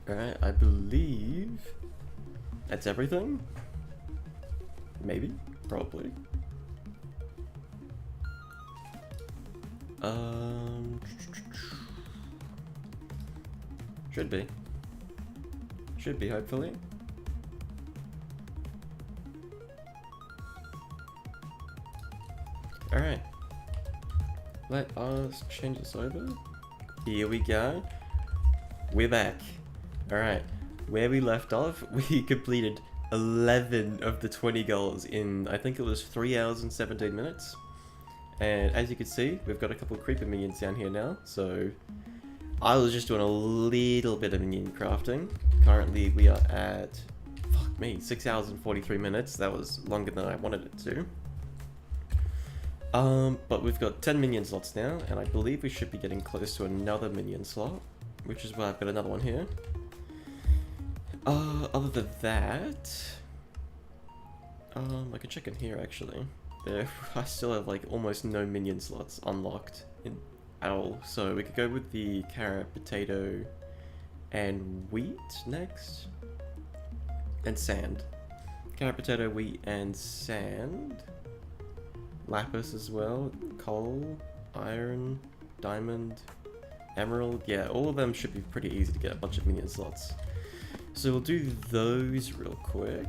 Alright, I believe that's everything. Maybe, probably. Should be. Should be, hopefully. Alright. Let us change this over. Here we go. We're back. Alright. Where we left off, we completed 11 of the 20 goals in, I think it was 3 hours and 17 minutes. And as you can see, we've got a couple of creeper minions down here now, so I was just doing a little bit of minion crafting. Currently we are at, fuck me, 6 hours and 43 minutes. That was longer than I wanted it to. But we've got 10 minion slots now, and I believe we should be getting close to another minion slot, which is why I've got another one here. Other than that, I can check in here actually. I still have like almost no minion slots unlocked at all, so we could go with the carrot, potato, and wheat next, and sand. Carrot, potato, wheat, and sand. Lapis as well, coal, iron, diamond, emerald. Yeah, all of them should be pretty easy to get a bunch of minion slots. So we'll do those real quick.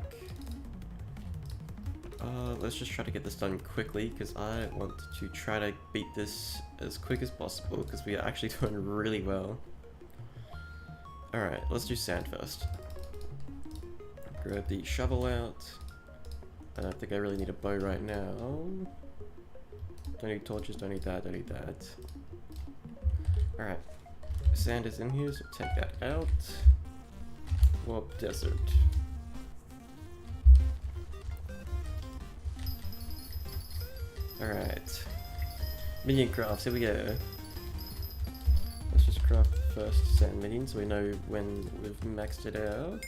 Let's just try to get this done quickly because I want to try to beat this as quick as possible because we are actually doing really well. Alright, let's do sand first. Grab the shovel out. I don't think I really need a bow right now. Don't need torches, don't need that, don't need that. Alright, sand is in here, so take that out. Warp desert. Alright. Minion crafts, here we go. Let's just craft the first sand minion so we know when we've maxed it out.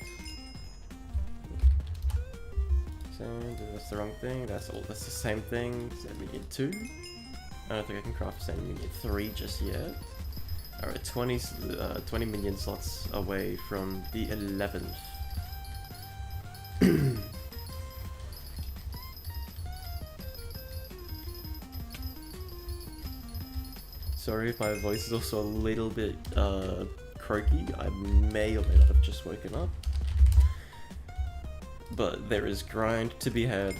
Sand, that's the wrong thing, that's the same thing. Sand minion 2. I don't think I can craft sand minion 3 just yet. Alright, 20 minion slots away from the 11th. Sorry if my voice is also a little bit croaky. I may or may not have just woken up. But there is grind to be had.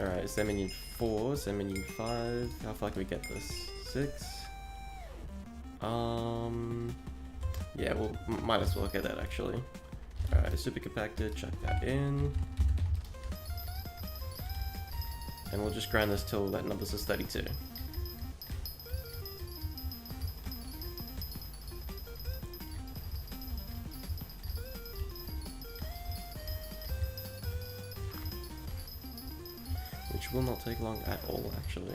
Alright, sand minion 4, sand minion 5. How far can we get this? 6? Yeah, well, might as well get that actually. Alright, super compacted, chuck that in. And we'll just grind this till that number says 32. Which will not take long at all, actually.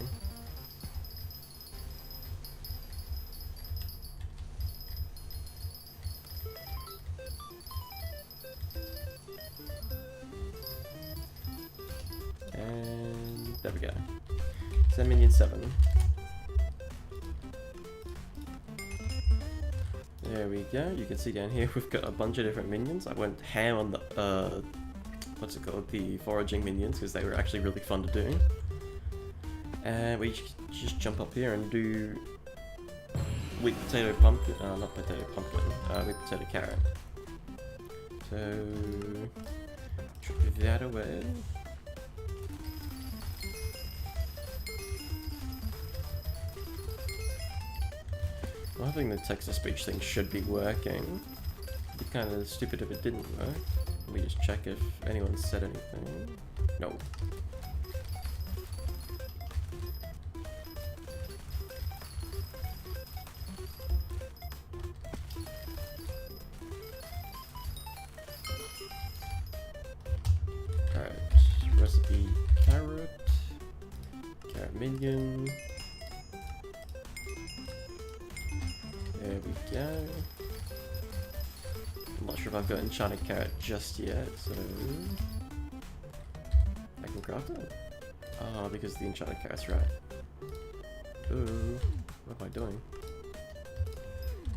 And there we go. Sand minion 7. There we go. You can see down here we've got a bunch of different minions. I went ham on the what's it called? The foraging minions because they were actually really fun to do. And we just jump up here and do wheat potato pumpkin. Not potato pumpkin. Wheat potato carrot. So chop that away. Well, I think the text-to-speech thing should be working. It'd be kind of stupid if it didn't work. Let me just check if anyone said anything. No. Alright, recipe carrot minion. There we go. I'm not sure if I've got enchanted carrot just yet, so I can craft it. Oh, because the enchanted carrot's right. Ooh, what am I doing?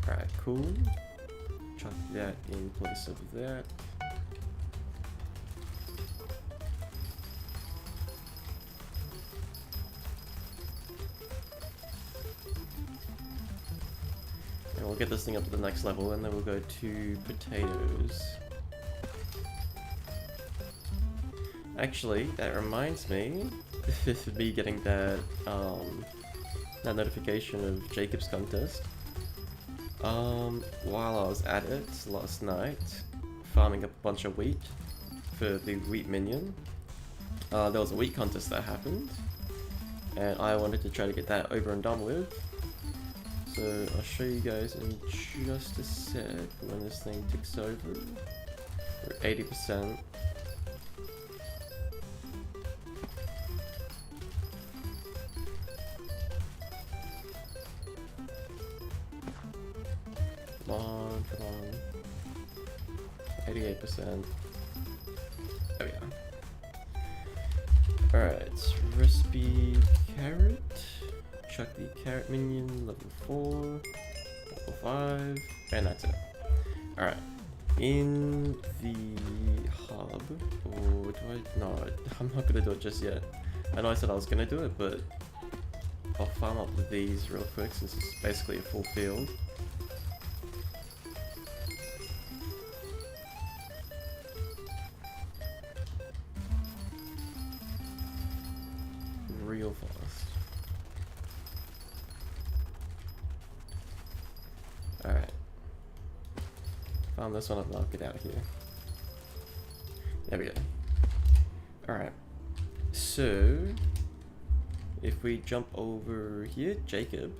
Alright, cool. chuck that in place of that. And we'll get this thing up to the next level, and then we'll go to potatoes. Actually, that reminds me, of me getting that that notification of Jacob's contest. While I was at it last night, farming up a bunch of wheat for the wheat minion, there was a wheat contest that happened, and I wanted to try to get that over and done with. So I'll show you guys in just a sec when this thing ticks over. We're at 80%. Come on, come on. 88%. There we go. Alright, recipe carrot. Chuck the carrot minion, level 4, level 5, and that's it. Alright, in the hub, or do I? No, I'm not gonna do it just yet. I know I said I was gonna do it, but I'll farm up these real quick since it's basically a full field. Real fast. Alright. Found this one up and I'll get out of here. There we go. Alright. So, if we jump over here, Jacob,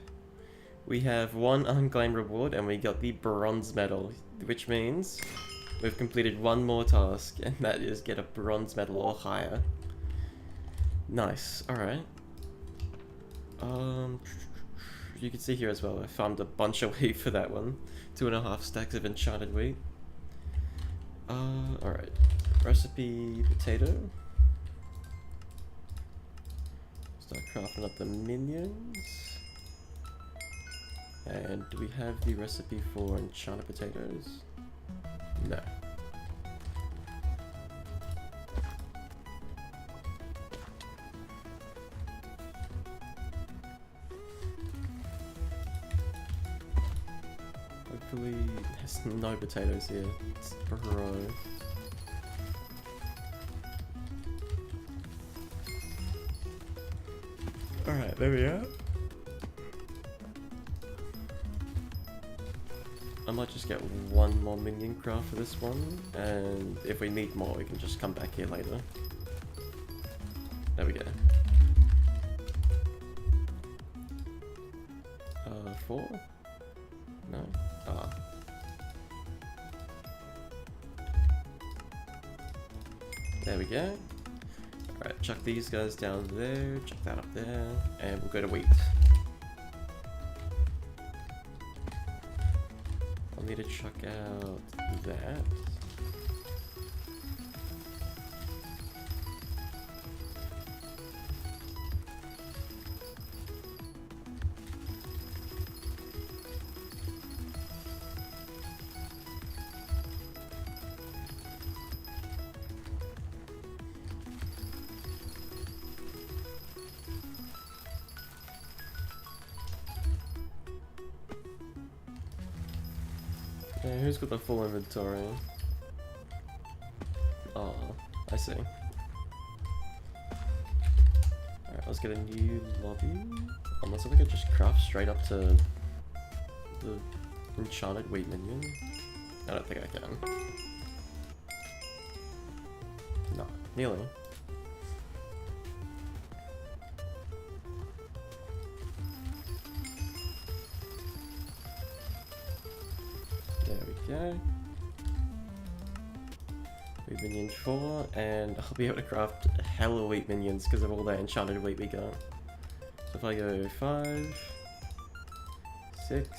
we have one unclaimed reward and we got the bronze medal, which means we've completed one more task, and that is get a bronze medal or higher. Nice, alright. You can see here as well, I farmed a bunch of wheat for that one. 2.5 stacks of enchanted wheat. Alright. Recipe potato. Start crafting up the minions. And do we have the recipe for enchanted potatoes? No. Hopefully, there's no potatoes here. It's bro. Alright, there we are. I might just get one more minion craft for this one, and if we need more, we can just come back here later. There we go. 4? No? Ah. There we go. Alright, chuck these guys down there, chuck that up there, and we'll go to wheat. I'll need to chuck out that. Yeah, who's got the full inventory? Oh, I see. Alright, let's get a new lobby. Unless if I could just craft straight up to the enchanted wheat minion. I don't think I can. No, nearly. Go. Wheat minion 4, and I'll be able to craft hella wheat minions because of all that enchanted wheat we got. So if I go 5, 6,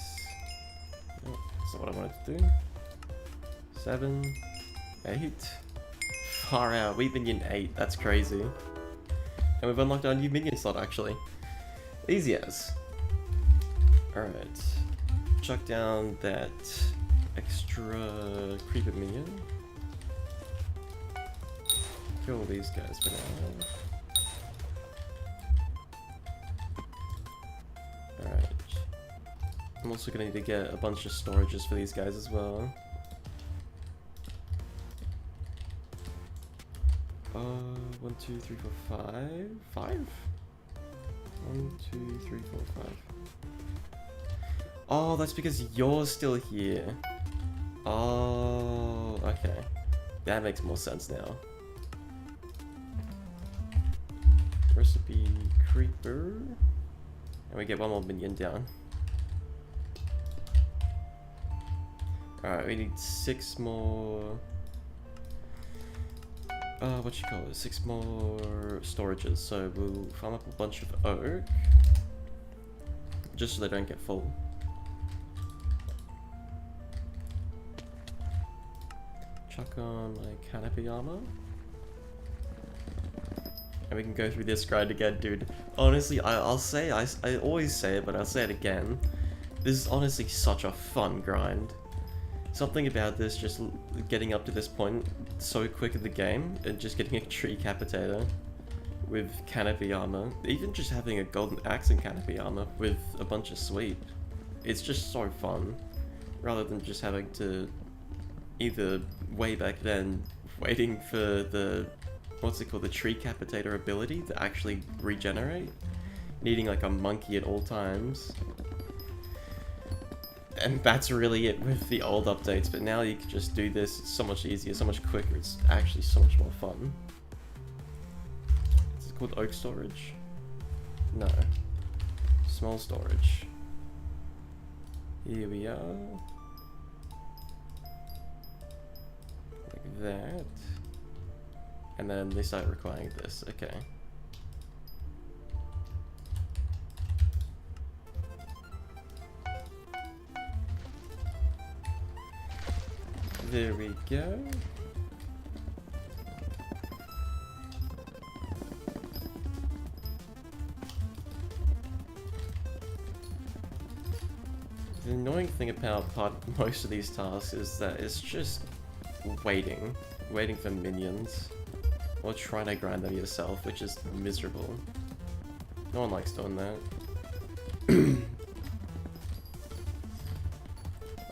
oh, that's not what I wanted to do. 7, 8, far out, wheat minion 8, that's crazy. And we've unlocked our new minion slot actually. Easy as. Alright, chuck down that extra creeper minion. Kill all these guys for now. Alright. I'm also gonna need to get a bunch of storages for these guys as well. 1, 2, 3, 4, 5? 5? 1, 2, 3, 4, 5. Oh, that's because you're still here. Oh, okay. That makes more sense now. Recipe creeper. And we get one more minion down. Alright, we need 6 more... what you call it? 6 more storages. So we'll farm up a bunch of oak. Just so they don't get full. Chuck on my canopy armor. And we can go through this grind again, dude. Honestly, I'll say, I always say it, but I'll say it again. This is honestly such a fun grind. Something about this, just getting up to this point so quick in the game, and just getting a tree capitator with canopy armor. Even just having a golden axe and canopy armor with a bunch of sweep. It's just so fun. Rather than just having to either way back then waiting for the what's it called, the tree capitator ability to actually regenerate, needing like a monkey at all times. And that's really it with the old updates, but now you can just do this. It's so much easier, so much quicker. It's actually so much more fun. Is it called oak storage? No. Small storage. Here we are. Like that. And then they start requiring this. Okay. There we go. The annoying thing about most of these tasks is that it's just waiting for minions, or trying to grind them yourself, which is miserable. No one likes doing that.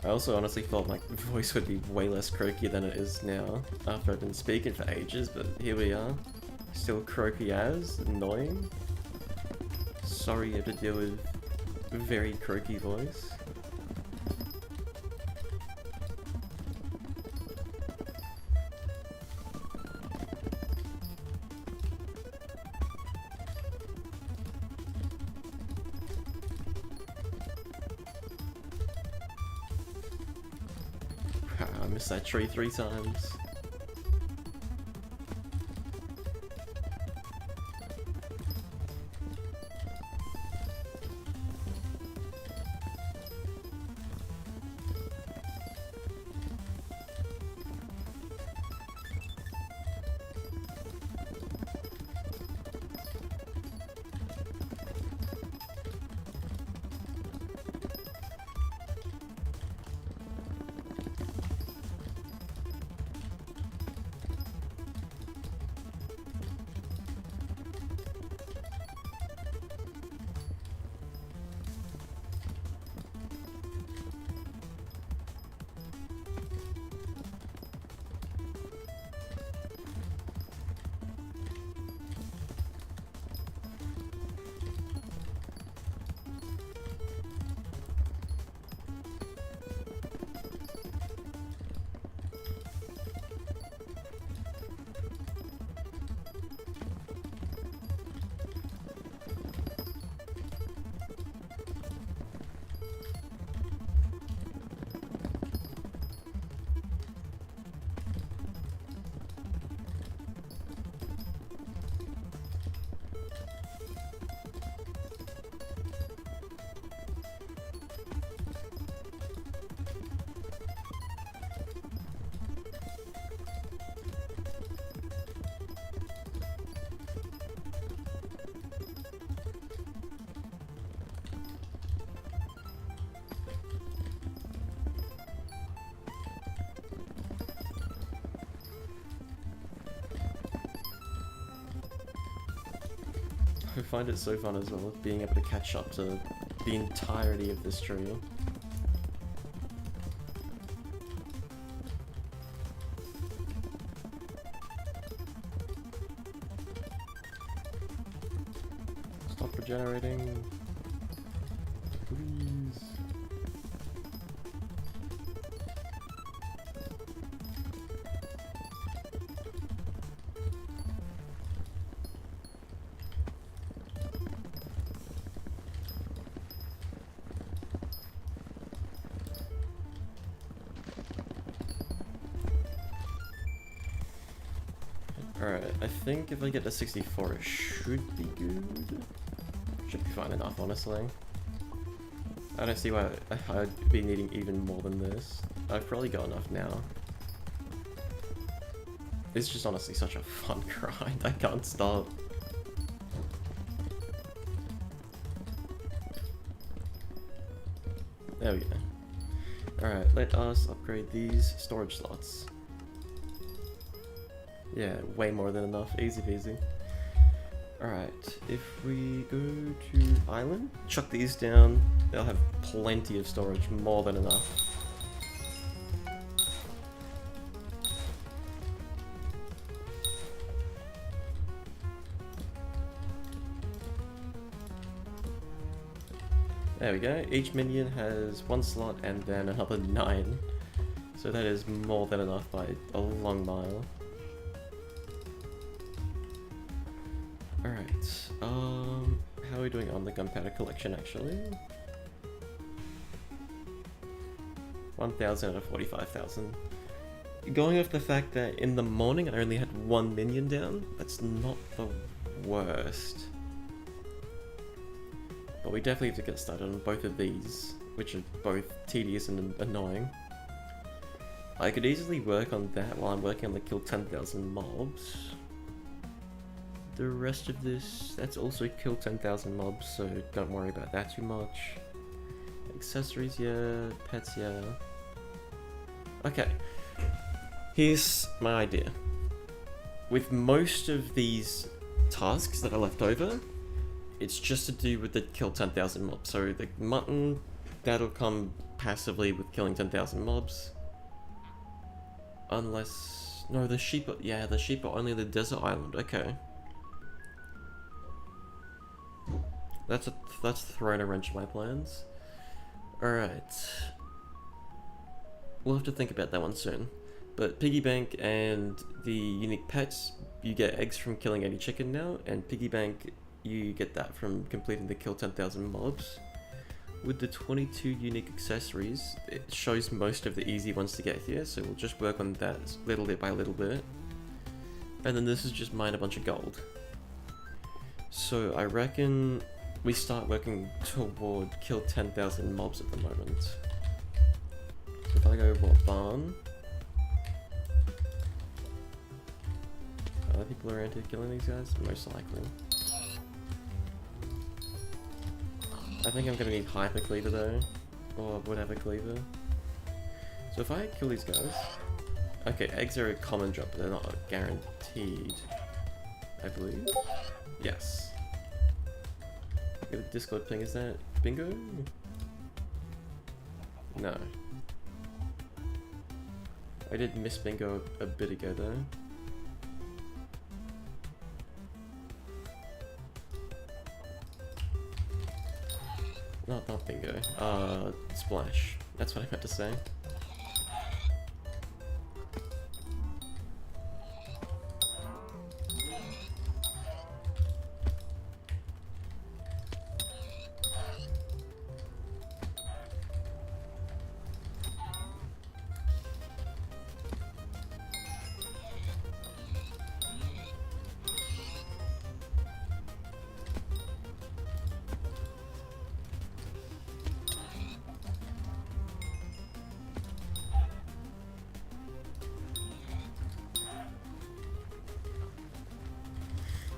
I also honestly thought my voice would be way less croaky than it is now, after I've been speaking for ages, but here we are. Still croaky as, annoying. Sorry you have to deal with a very croaky voice. I missed that tree 3 times. I find it so fun as well, being able to catch up to the entirety of this tree. Stop regenerating. Please. Alright, I think if I get to 64 it should be good. Should be fine enough, honestly. I don't see why I'd be needing even more than this. I've probably got enough now. It's just honestly such a fun grind, I can't stop. There we go. Alright, let us upgrade these storage slots. Yeah, way more than enough. Easy peasy. Alright, if we go to island, chuck these down, they'll have plenty of storage, more than enough. There we go, each minion has 1 slot and then another 9. So that is more than enough by a long mile. Alright, how are we doing on the gunpowder collection actually? 1,000 out of 45,000. Going off the fact that in the morning I only had 1 minion down, that's not the worst. But we definitely have to get started on both of these, which are both tedious and annoying. I could easily work on that while I'm working on the kill 10,000 mobs. The rest of this, that's also kill 10,000 mobs, so don't worry about that too much. Accessories, yeah. Pets, yeah. Okay. Here's my idea. With most of these tasks that are left over, it's just to do with the kill 10,000 mobs. So the mutton, that'll come passively with killing 10,000 mobs. Unless... no, the sheep are... yeah, the sheep are only the desert island. Okay. That's thrown a wrench in my plans. Alright. We'll have to think about that one soon. But Piggy Bank and the unique pets, you get eggs from killing any chicken now, and Piggy Bank, you get that from completing the kill 10,000 mobs. With the 22 unique accessories, it shows most of the easy ones to get here, so we'll just work on that little bit by little bit. And then this is just mine a bunch of gold. So I reckon we start working toward kill 10,000 mobs at the moment. If I go, what, barn? Are there people around here killing these guys? Most likely. I think I'm gonna need Hyper Cleaver though, or whatever cleaver. So if I kill these guys... okay, eggs are a common drop, but they're not guaranteed, I believe. Yes. Get a Discord ping, is that bingo? No. I did miss bingo a bit ago though. Not bingo. Splash. That's what I meant to say.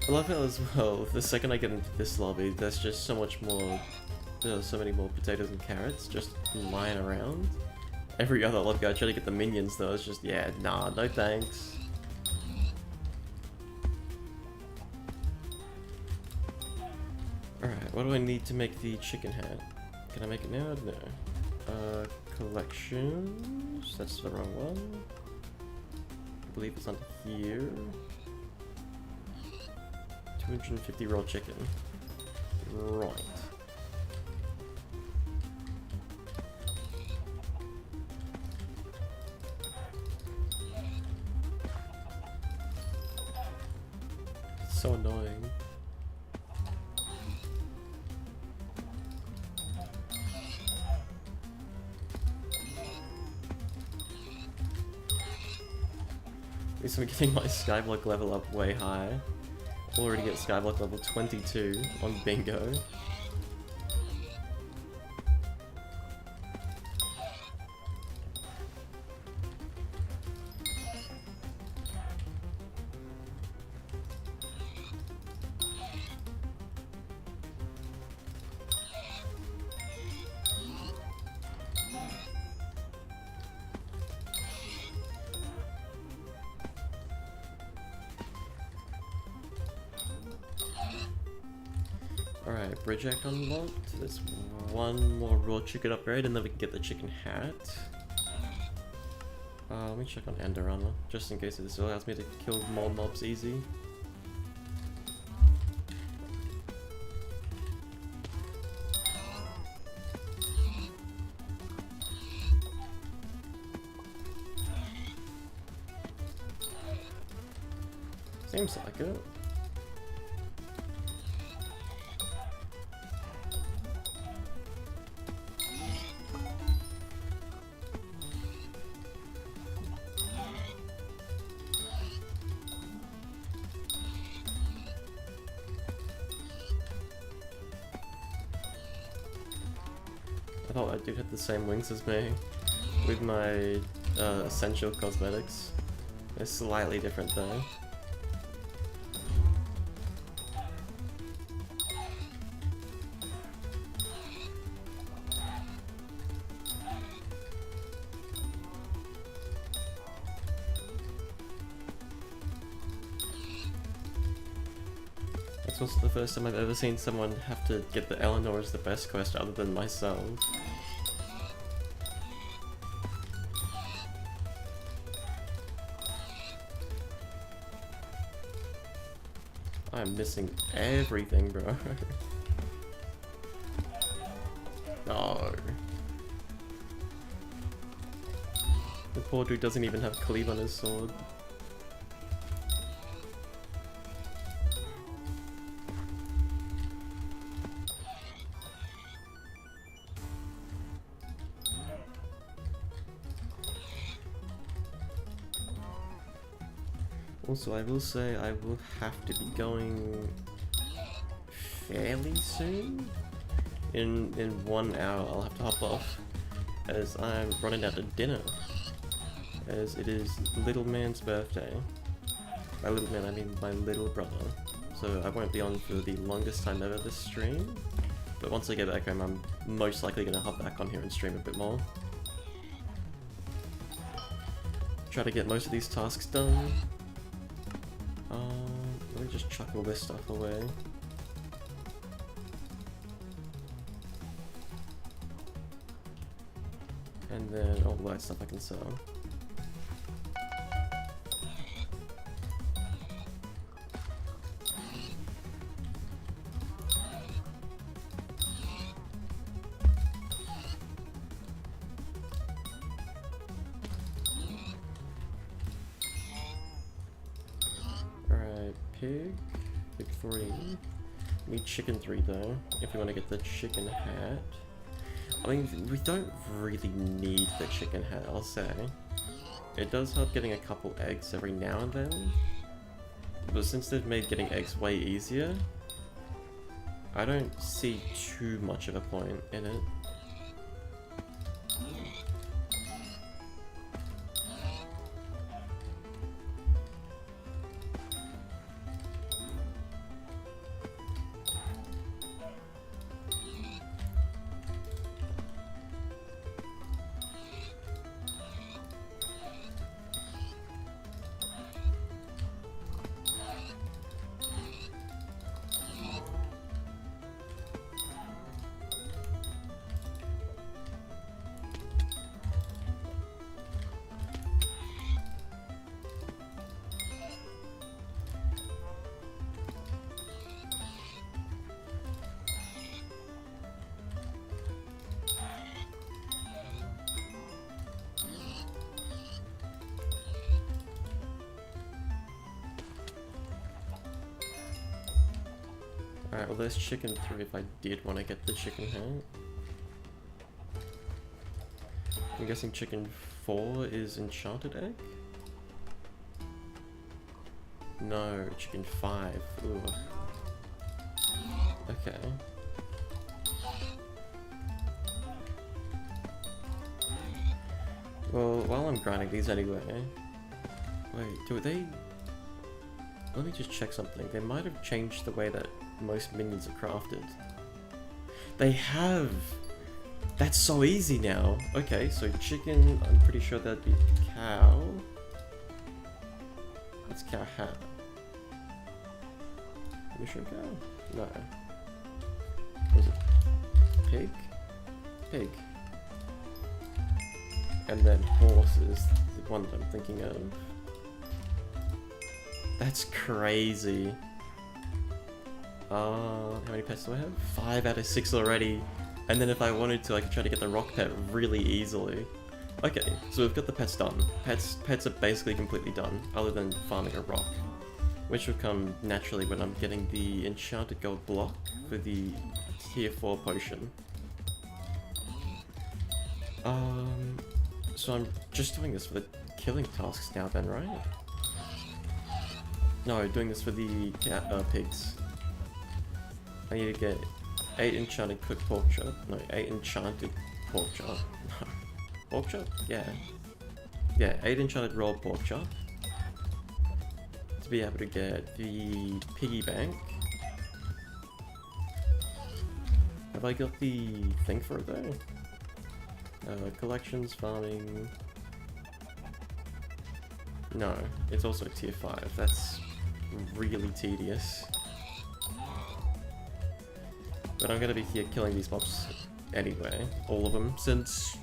I love how as well, the second I get into this lobby, there's just so much more, so many more potatoes and carrots just lying around. Every other lobby I try to get the minions though, it's just, yeah, nah, no thanks. What do I need to make the chicken hat? Can I make it now? No. Collections. That's the wrong one. I believe it's under here. 250 raw chicken. Right. So annoying. At least I'm getting my Skyblock level up way high. Already get Skyblock level 22 on bingo. Alright, bridge act unlocked. There's one more raw chicken upgrade and then we can get the chicken hat. Let me check on Ender Armor, just in case this allows me to kill more mobs easy. Seems like it. I thought that dude had the same wings as me with my essential cosmetics. They're slightly different though. This was the first time I've ever seen someone have to get the Eleanor as the best quest other than myself. I'm missing everything, bro. No. The poor dude doesn't even have cleave on his sword. Also, I will say I will have to be going fairly soon. In 1 hour, I'll have to hop off as I'm running out of dinner. As it is little man's birthday. By little man, I mean my little brother. So I won't be on for the longest time ever this stream. But once I get back home, I'm most likely gonna hop back on here and stream a bit more. Try to get most of these tasks done. Let me just chuck all this stuff away. And then all that stuff I can sell. Pig 3. We need chicken 3 though, if we want to get the chicken hat. I mean, we don't really need the chicken hat, I'll say. It does help getting a couple eggs every now and then. But since they've made getting eggs way easier, I don't see too much of a point in it. Alright, well there's chicken 3 if I did want to get the chicken hat. I'm guessing chicken 4 is enchanted egg? No, chicken 5. Ooh. Okay. Well, while I'm grinding these anyway... Wait, do they... Let me just check something. They might have changed the way that most minions are crafted. They have! That's so easy now! Okay, so chicken, I'm pretty sure that'd be cow. That's cow hat. Mission cow? No. Was it pig? Pig. And then horse is the one that I'm thinking of. That's crazy. How many pets do I have? 5 out of 6 already. And then if I wanted to, I could try to get the rock pet really easily. Okay, so we've got the pets done. Pets are basically completely done, other than farming a rock. Which will come naturally when I'm getting the enchanted gold block for the tier 4 potion. So I'm just doing this for the killing tasks now then, right? No, doing this for the pigs. I need to get 8 enchanted cooked pork chop. No, 8 enchanted pork chop. Pork chop? Yeah. Yeah, 8 enchanted raw pork chop. To be able to get the piggy bank. Have I got the thing for it though? Collections, farming... No, it's also tier 5. That's really tedious. But I'm gonna be here killing these mobs anyway, all of them, since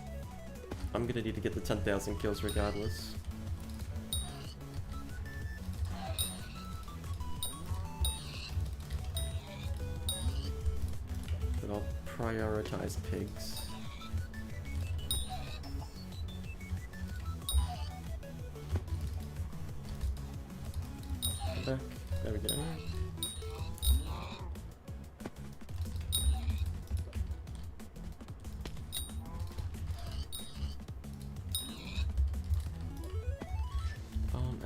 I'm gonna need to get the 10,000 kills regardless. But I'll prioritize pigs. Back. There we go.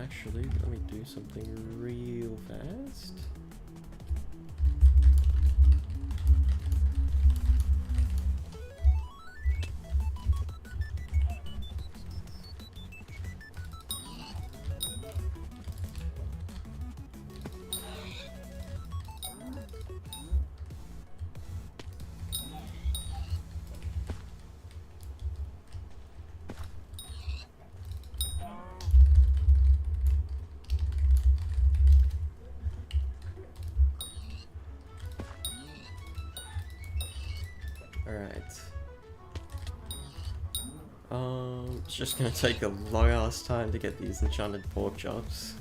Actually, let me do something real fast. It's just gonna take a long ass time to get these enchanted pork chops.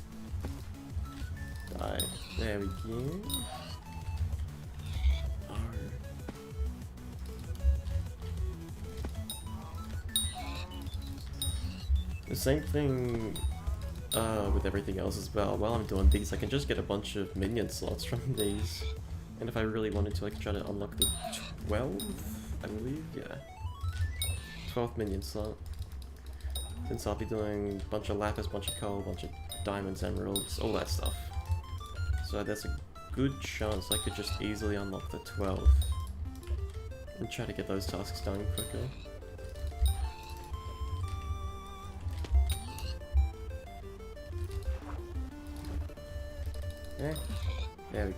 Die. There we go. Oh. The same thing with everything else as well. While I'm doing these, I can just get a bunch of minion slots from these. And if I really wanted to, I could try to unlock the 12, I believe, yeah. 12th minion slot. Since I'll be doing a bunch of lapis, bunch of coal, bunch of diamonds, emeralds, all that stuff. So there's a good chance I could just easily unlock the 12th. And try to get those tasks done quicker. Yeah, there we go.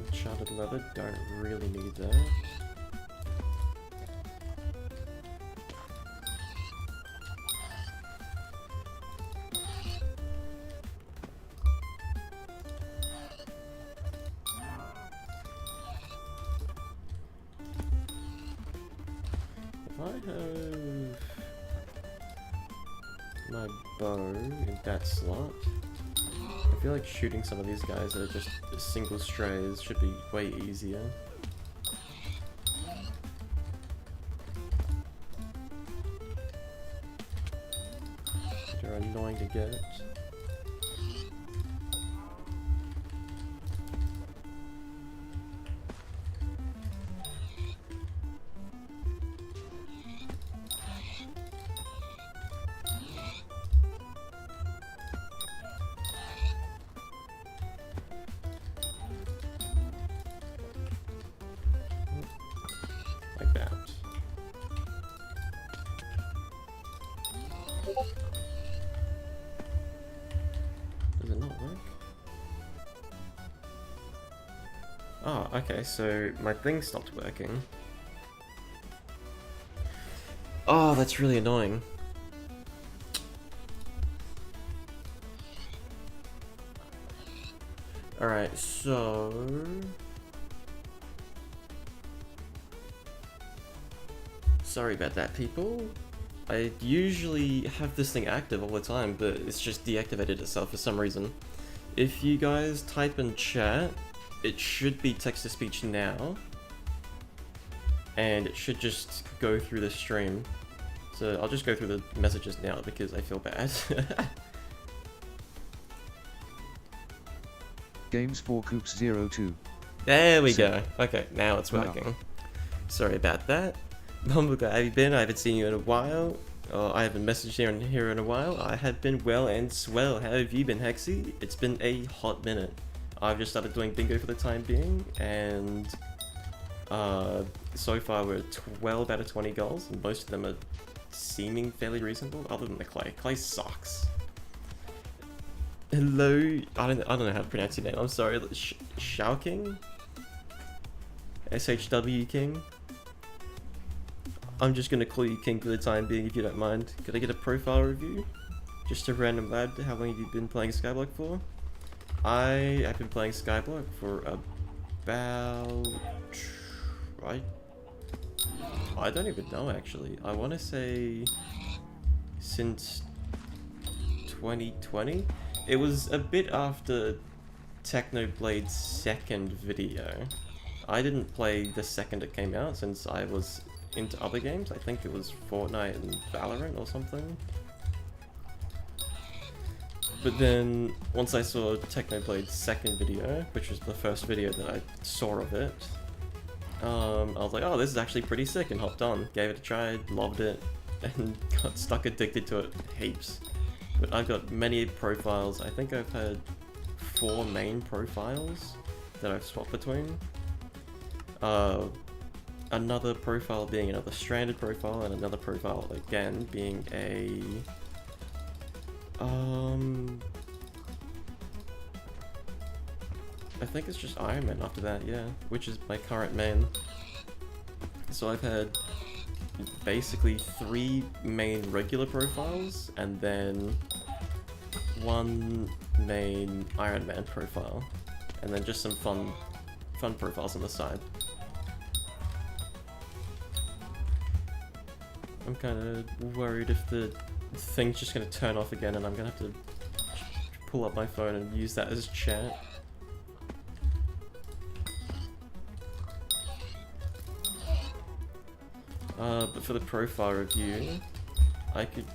Enchanted leather, don't really need that. If I have my bow in that slot, I feel like shooting some of these guys that are just single strays should be way easier. They're annoying to get. Like that. Does it not work? Oh, okay, so my thing stopped working. Oh, that's really annoying. Alright, so... Sorry about that, people. I usually have this thing active all the time, but it's just deactivated itself for some reason. If you guys type in chat, it should be text-to-speech now. And it should just go through the stream. So I'll just go through the messages now because I feel bad. Games for Coops 02. There we go. Okay, now it's working. Sorry about that. Bumbleguy, how have you been? I haven't seen you in a while. I haven't messaged here in a while. I have been well and swell. How have you been, Hexy? It's been a hot minute. I've just started doing bingo for the time being, and so far we're 12 out of 20 goals, and most of them are seeming fairly reasonable, other than the Clay. Clay sucks. Hello, I don't know how to pronounce your name. I'm sorry. Shao King? SHW King? I'm just gonna call you King for the time being, if you don't mind. Could I get a profile review? Just a random lad. How long have you been playing Skyblock for? I have been playing Skyblock for about... I don't even know, actually. I want to say since 2020. It was a bit after Technoblade's second video. I didn't play the second it came out since I was into other games. I think it was Fortnite and Valorant or something. But then, once I saw Technoblade's second video, which was the first video that I saw of it, I was like, oh, this is actually pretty sick, and hopped on. Gave it a try, loved it, and got stuck addicted to it heaps. But I've got many profiles. I think I've had 4 main profiles that I've swapped between. Another profile being another stranded profile, and another profile again being a I think it's just Iron Man after that, yeah, which is my current main. So I've had basically 3 main regular profiles, and then 1 main Iron Man profile, and then just some fun profiles on the side. I'm kind of worried if the thing's just going to turn off again, and I'm going to have to pull up my phone and use that as chat. But for the profile review, I could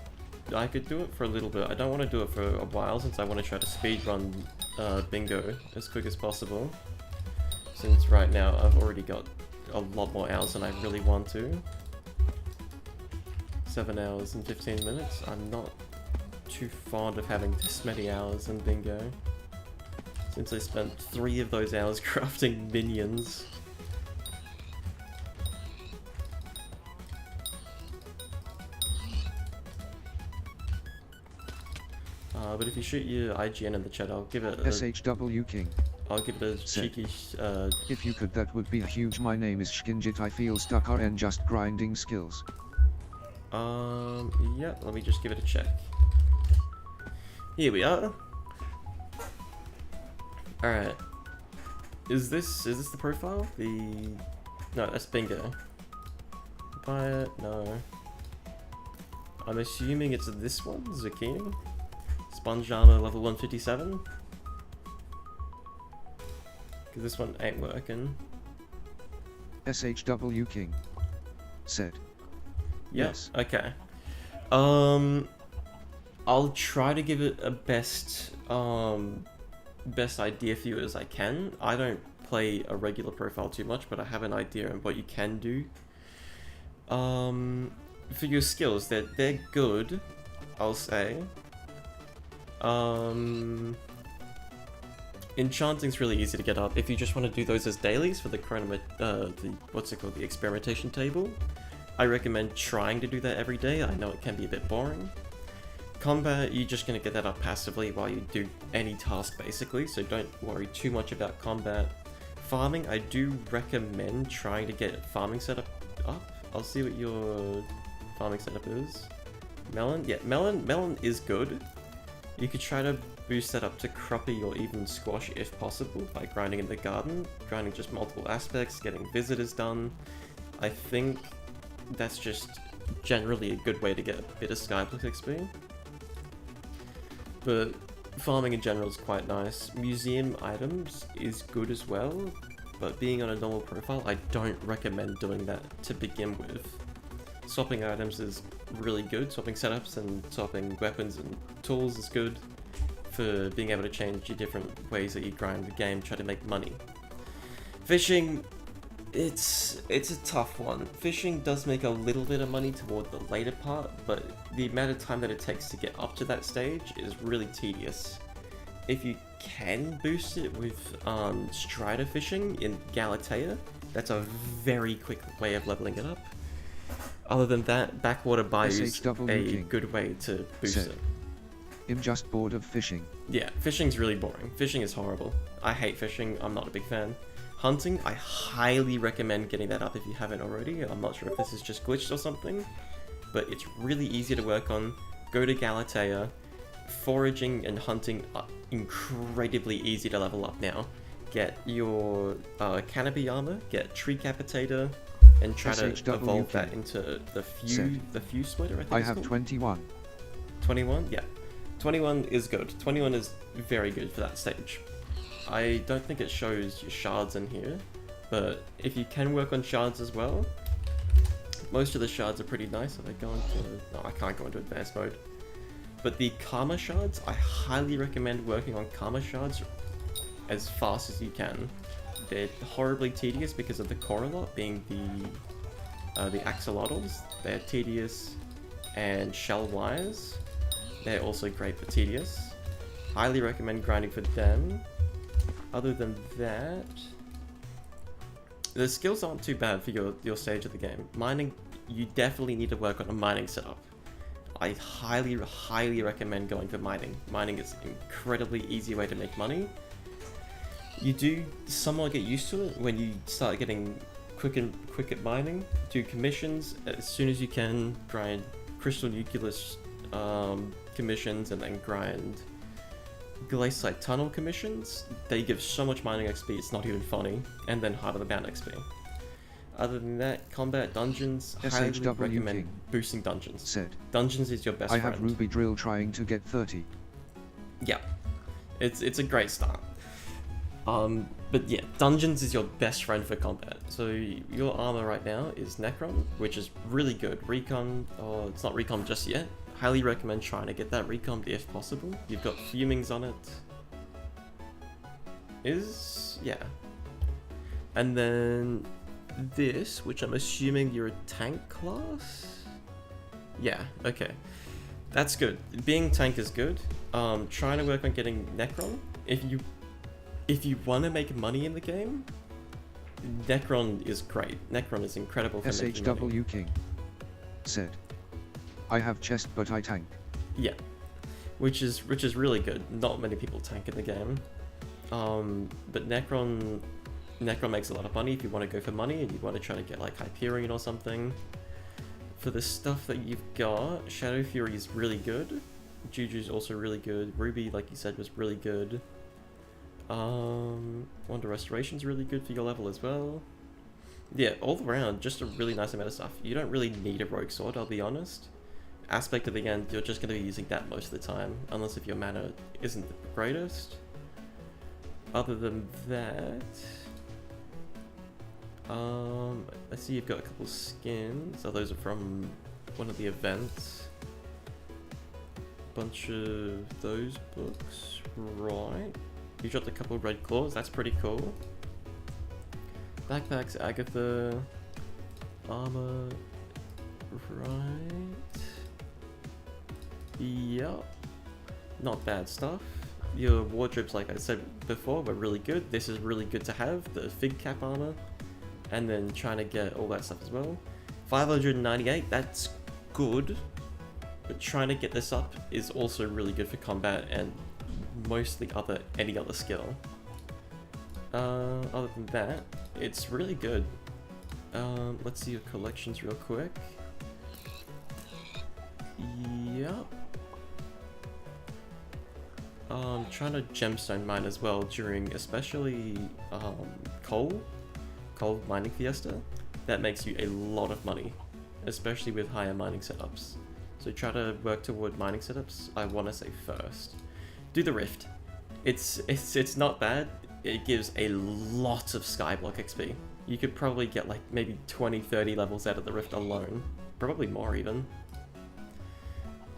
do it for a little bit. I don't want to do it for a while, since I want to try to speedrun bingo as quick as possible. Since right now I've already got a lot more hours than I really want to. 7 hours and 15 minutes. I'm not too fond of having this many hours in bingo, since I spent 3 of those hours crafting minions. But if you shoot your IGN in the chat, I'll give it a... SHW King. I'll give it a cheeky... If you could, that would be huge. My name is Shkinjit. I feel stuck and just grinding skills. Yeah, let me just give it a check. Here we are. Alright. Is this the profile? No, that's bingo. buy it? No. I'm assuming it's this one, Zucchini. Sponge armor level 157. Because this one ain't working. SHW King said. Yep. Yes. Okay. I'll try to give it a best idea for you as I can. I don't play a regular profile too much, but I have an idea on what you can do. For your skills, they're good, I'll say. Enchanting's really easy to get up. If you just want to do those as dailies for the the experimentation table, I recommend trying to do that every day. I know it can be a bit boring. Combat, you're just going to get that up passively while you do any task basically, so don't worry too much about combat. Farming, I do recommend trying to get farming setup up. I'll see what your farming setup is. Melon? Yeah, melon is good. You could try to boost that up to croppy or even squash if possible by grinding in the garden, grinding just multiple aspects, getting visitors done. I think that's just generally a good way to get a bit of Skyblock XP. But farming in general is quite nice. Museum items is good as well, but being on a normal profile, I don't recommend doing that to begin with. Swapping items is really good. Swapping setups and swapping weapons and tools is good for being able to change your different ways that you grind the game, try to make money. Fishing, it's a tough one. Fishing does make a little bit of money toward the later part, but the amount of time that it takes to get up to that stage is really tedious. If you can boost it with strider fishing in Galatea, that's a very quick way of leveling it up. Other than that, backwater bayou is a good way to boost it. I'm just bored of fishing. Yeah, fishing's really boring. Fishing is horrible. I hate fishing, I'm not a big fan. Hunting, I highly recommend getting that up if you haven't already. I'm not sure if this is just glitched or something, but it's really easy to work on. Go to Galatea. Foraging and hunting are incredibly easy to level up now. Get your canopy armor, get tree capitator, and try to evolve that into the few splitter, I think I have 21. 21? Yeah. 21 is good. 21 is very good for that stage. I don't think it shows your shards in here, but if you can work on shards as well, most of the shards are pretty nice. If I go into... No, I can't go into advanced mode. But the karma shards, I highly recommend working on karma shards as fast as you can. They're horribly tedious because of the Coralot being the axolotls. They're tedious, and shell wires. They're also great but tedious. Highly recommend grinding for them. Other than that, the skills aren't too bad for your stage of the game. Mining, you definitely need to work on a mining setup. I highly recommend going for mining. Mining is an incredibly easy way to make money. You do somewhat get used to it when you start getting quick at mining. Do commissions as soon as you can. Grind crystal nucleus commissions, and then grind glaciate tunnel commissions. They give so much mining XP, it's not even funny. And then Heart of the Bound XP. Other than that, combat dungeons, highly recommend boosting dungeons. Dungeons is your best friend. I have Ruby Drill trying to get 30. Yeah, it's a great start. But yeah, dungeons is your best friend for combat. So your armor right now is Necron, which is really good. Recon, it's not recon just yet. Highly recommend trying to get that recon if possible. You've got fumings on it. Yeah. And then this, which I'm assuming you're a tank class? Yeah, okay. That's good. Being tank is good. Trying to work on getting Necron. If you want to make money in the game, Necron is great. Necron is incredible for making money. SHW King said, I have chest but I tank. Yeah, which is really good. Not many people tank in the game. But Necron makes a lot of money if you want to go for money and you want to try to get like Hyperion or something. For the stuff that you've got, Shadow Fury is really good. Juju's also really good. Ruby, like you said, was really good. Wonder Restoration's really good for your level as well. yeah, all around, just a really nice amount of stuff. You don't really need a rogue sword, I'll be honest. Aspect of the end, you're just going to be using that most of the time, unless if your mana isn't the greatest. Other than that, I see you've got a couple skins. Oh, those are from one of the events. Bunch of those books, right? You dropped a couple of red claws, that's pretty cool. Backpacks, Agatha, armor, right? Yup, not bad stuff. Your wardrobes, like I said before, were really good. This is really good to have, the fig cap armor, and then trying to get all that stuff as well. 598, that's good, but trying to get this up is also really good for combat and mostly any other skill. Other than that, it's really good. Let's see your collections real quick. Yep. Trying to gemstone mine as well during especially coal mining fiesta. That makes you a lot of money, especially with higher mining setups. So try to work toward mining setups. I want to say first, do the rift. It's not bad. It gives a lot of Skyblock XP. You could probably get like maybe 20-30 levels out of the rift alone, probably more even.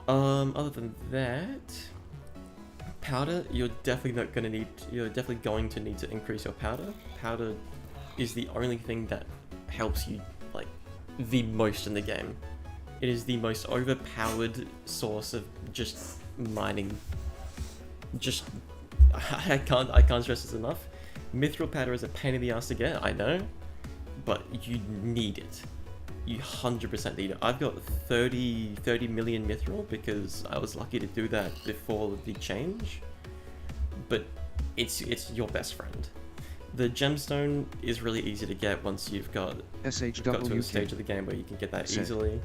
Other than that, powder, you're definitely going to need to increase your powder. Powder is the only thing that helps you like the most in the game. It is the most overpowered source of just mining. Just I can't stress this enough. Mithril powder is a pain in the ass to get, I know, but you need it. You 100% need it. I've got 30 million mithril because I was lucky to do that before the change, but it's your best friend. The gemstone is really easy to get once you've got to a stage of the game where you can get that easily.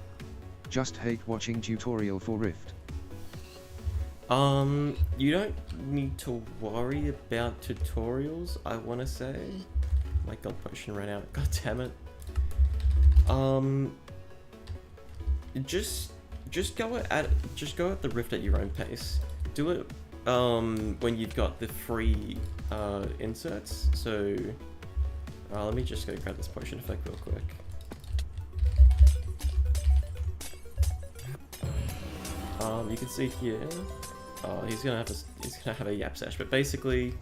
Just hate watching tutorial for Rift. You don't need to worry about tutorials, I want to say. My god potion ran out, god damn it. Just go at the rift at your own pace. Do it when you've got the free inserts. So let me just go grab this potion effect real quick. You can see here. He's gonna have a yap sesh, but basically,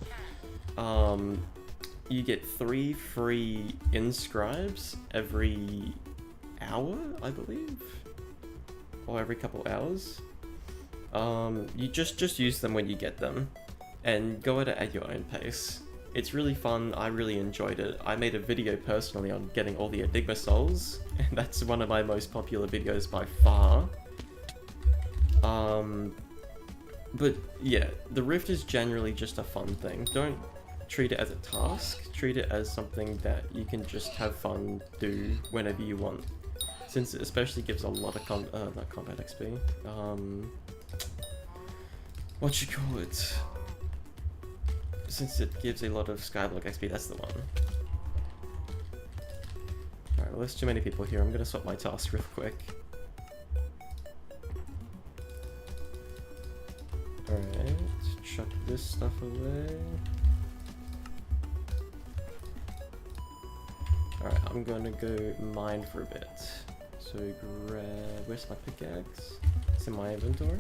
you get 3 free inscribes every hour, I believe, or every couple hours. You just use them when you get them, and go at it at your own pace. It's really fun. I really enjoyed it. I made a video personally on getting all the Enigma souls, and that's one of my most popular videos by far. But yeah, the Rift is generally just a fun thing. Don't treat it as a task, treat it as something that you can just have fun, do whenever you want. Since it especially gives a lot of not combat XP, what you call it? Since it gives a lot of Skyblock XP, that's the one. Alright, well there's too many people here, I'm gonna swap my task real quick. Alright, chuck this stuff away. Alright, I'm gonna go mine for a bit. So grab, where's my pickaxe? It's in my inventory.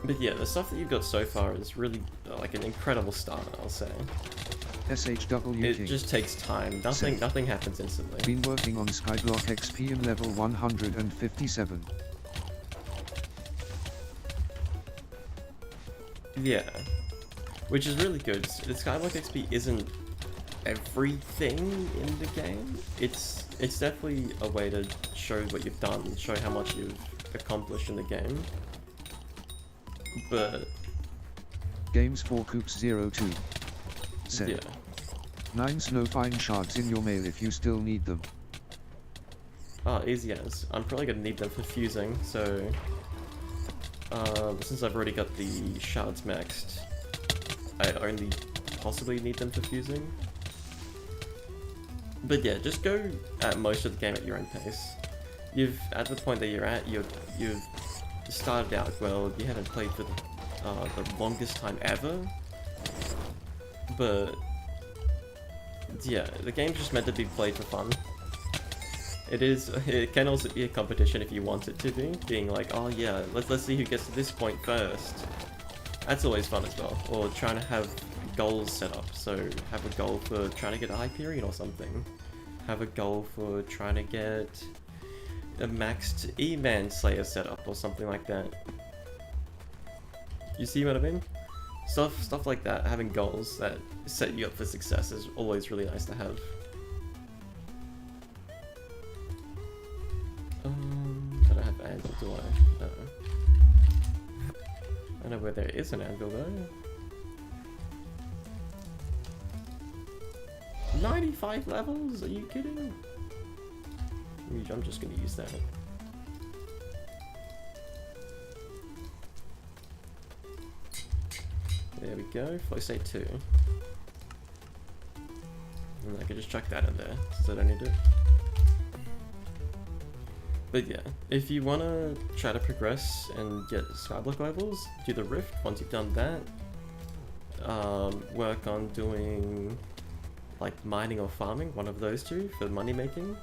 But yeah, the stuff that you've got so far is really like an incredible start, I'll say. SHW It King. just takes time. Nothing happens instantly. Been working on Skyblock XP in level 157. Yeah, which is really good. The Skyblock XP isn't everything in the game. It's definitely a way to show what you've done, show how much you've accomplished in the game. But Games for Coops 02 said, yeah. 9 snowfine shards in your mail if you still need them. Easy as. I'm probably gonna need them for fusing, so since I've already got the shards maxed, I only possibly need them for fusing. But yeah, just go at most of the game at your own pace. At the point that you're at, you've started out well. You haven't played for the longest time ever, but yeah, the game's just meant to be played for fun. It can also be a competition if you want it to be, being like, oh yeah, let's see who gets to this point first. That's always fun as well. Or trying to have goals set up, so have a goal for trying to get a Hyperion or something. Have a goal for trying to get a maxed E-Man Slayer setup or something like that. You see what I mean? Stuff like that, having goals that set you up for success is always really nice to have. I don't have an anvil, do I? No. I know where there is an anvil though. 95 levels? Are you kidding? I'm just gonna use that. There we go, flow state 2. And I can just chuck that in there, since I don't need it. But yeah, if you wanna try to progress and get Skyblock levels, do the Rift. Once you've done that, work on doing like mining or farming, one of those two for money making.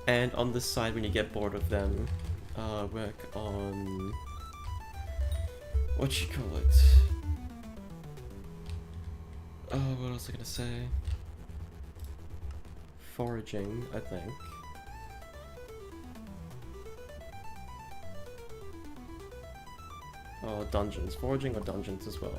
And on the side, when you get bored of them, work on what you call it. Oh, what else was I gonna say? Foraging, I think. Oh, dungeons. Foraging or dungeons as well.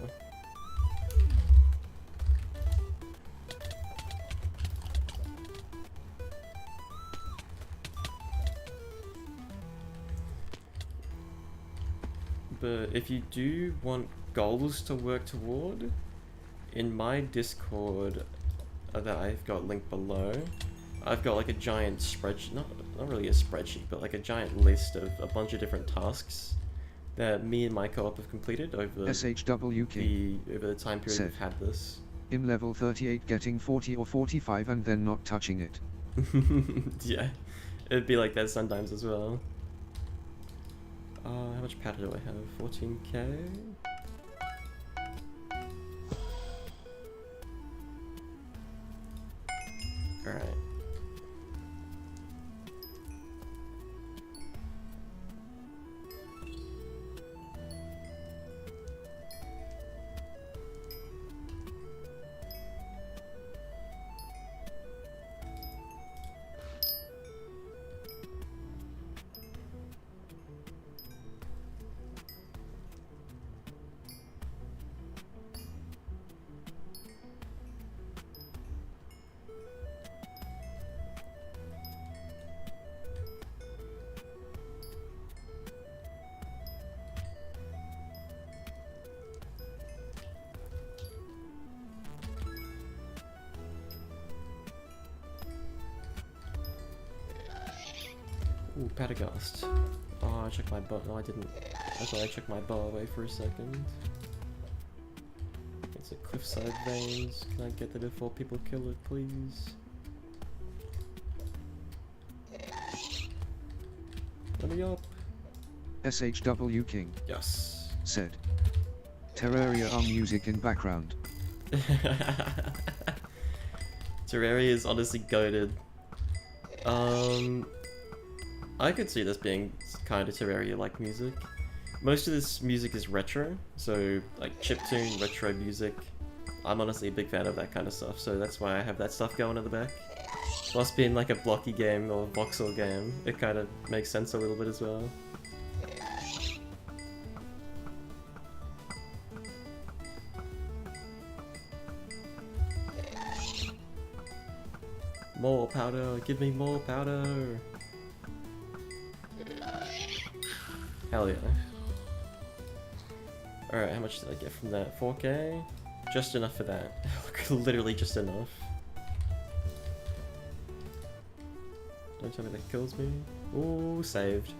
But if you do want goals to work toward, in my Discord that I've got linked below, I've got like a giant spreadsheet, not really a spreadsheet, but like a giant list of a bunch of different tasks that me and my co-op have completed over the time period we've had this. In level 38 getting 40 or 45 and then not touching it. Yeah, it'd be like that sometimes as well. How much powder do I have? 14k? Alright. Ooh, Patagast. Oh, I checked my bow. No, I didn't. I thought I checked my bow away for a second. It's a cliffside veins. Can I get there before people kill it, please? Let me up. SHW King. Yes. Said. Terraria on music in background. Terraria is honestly goated. I could see this being kind of Terraria-like music. Most of this music is retro, so like chiptune, retro music. I'm honestly a big fan of that kind of stuff, so that's why I have that stuff going in the back. Plus being like a blocky game or voxel game, it kind of makes sense a little bit as well. More powder, give me more powder! Hell yeah. Alright, how much did I get from that? 4k? Just enough for that. Literally just enough. Don't tell me that kills me. Ooh, saved.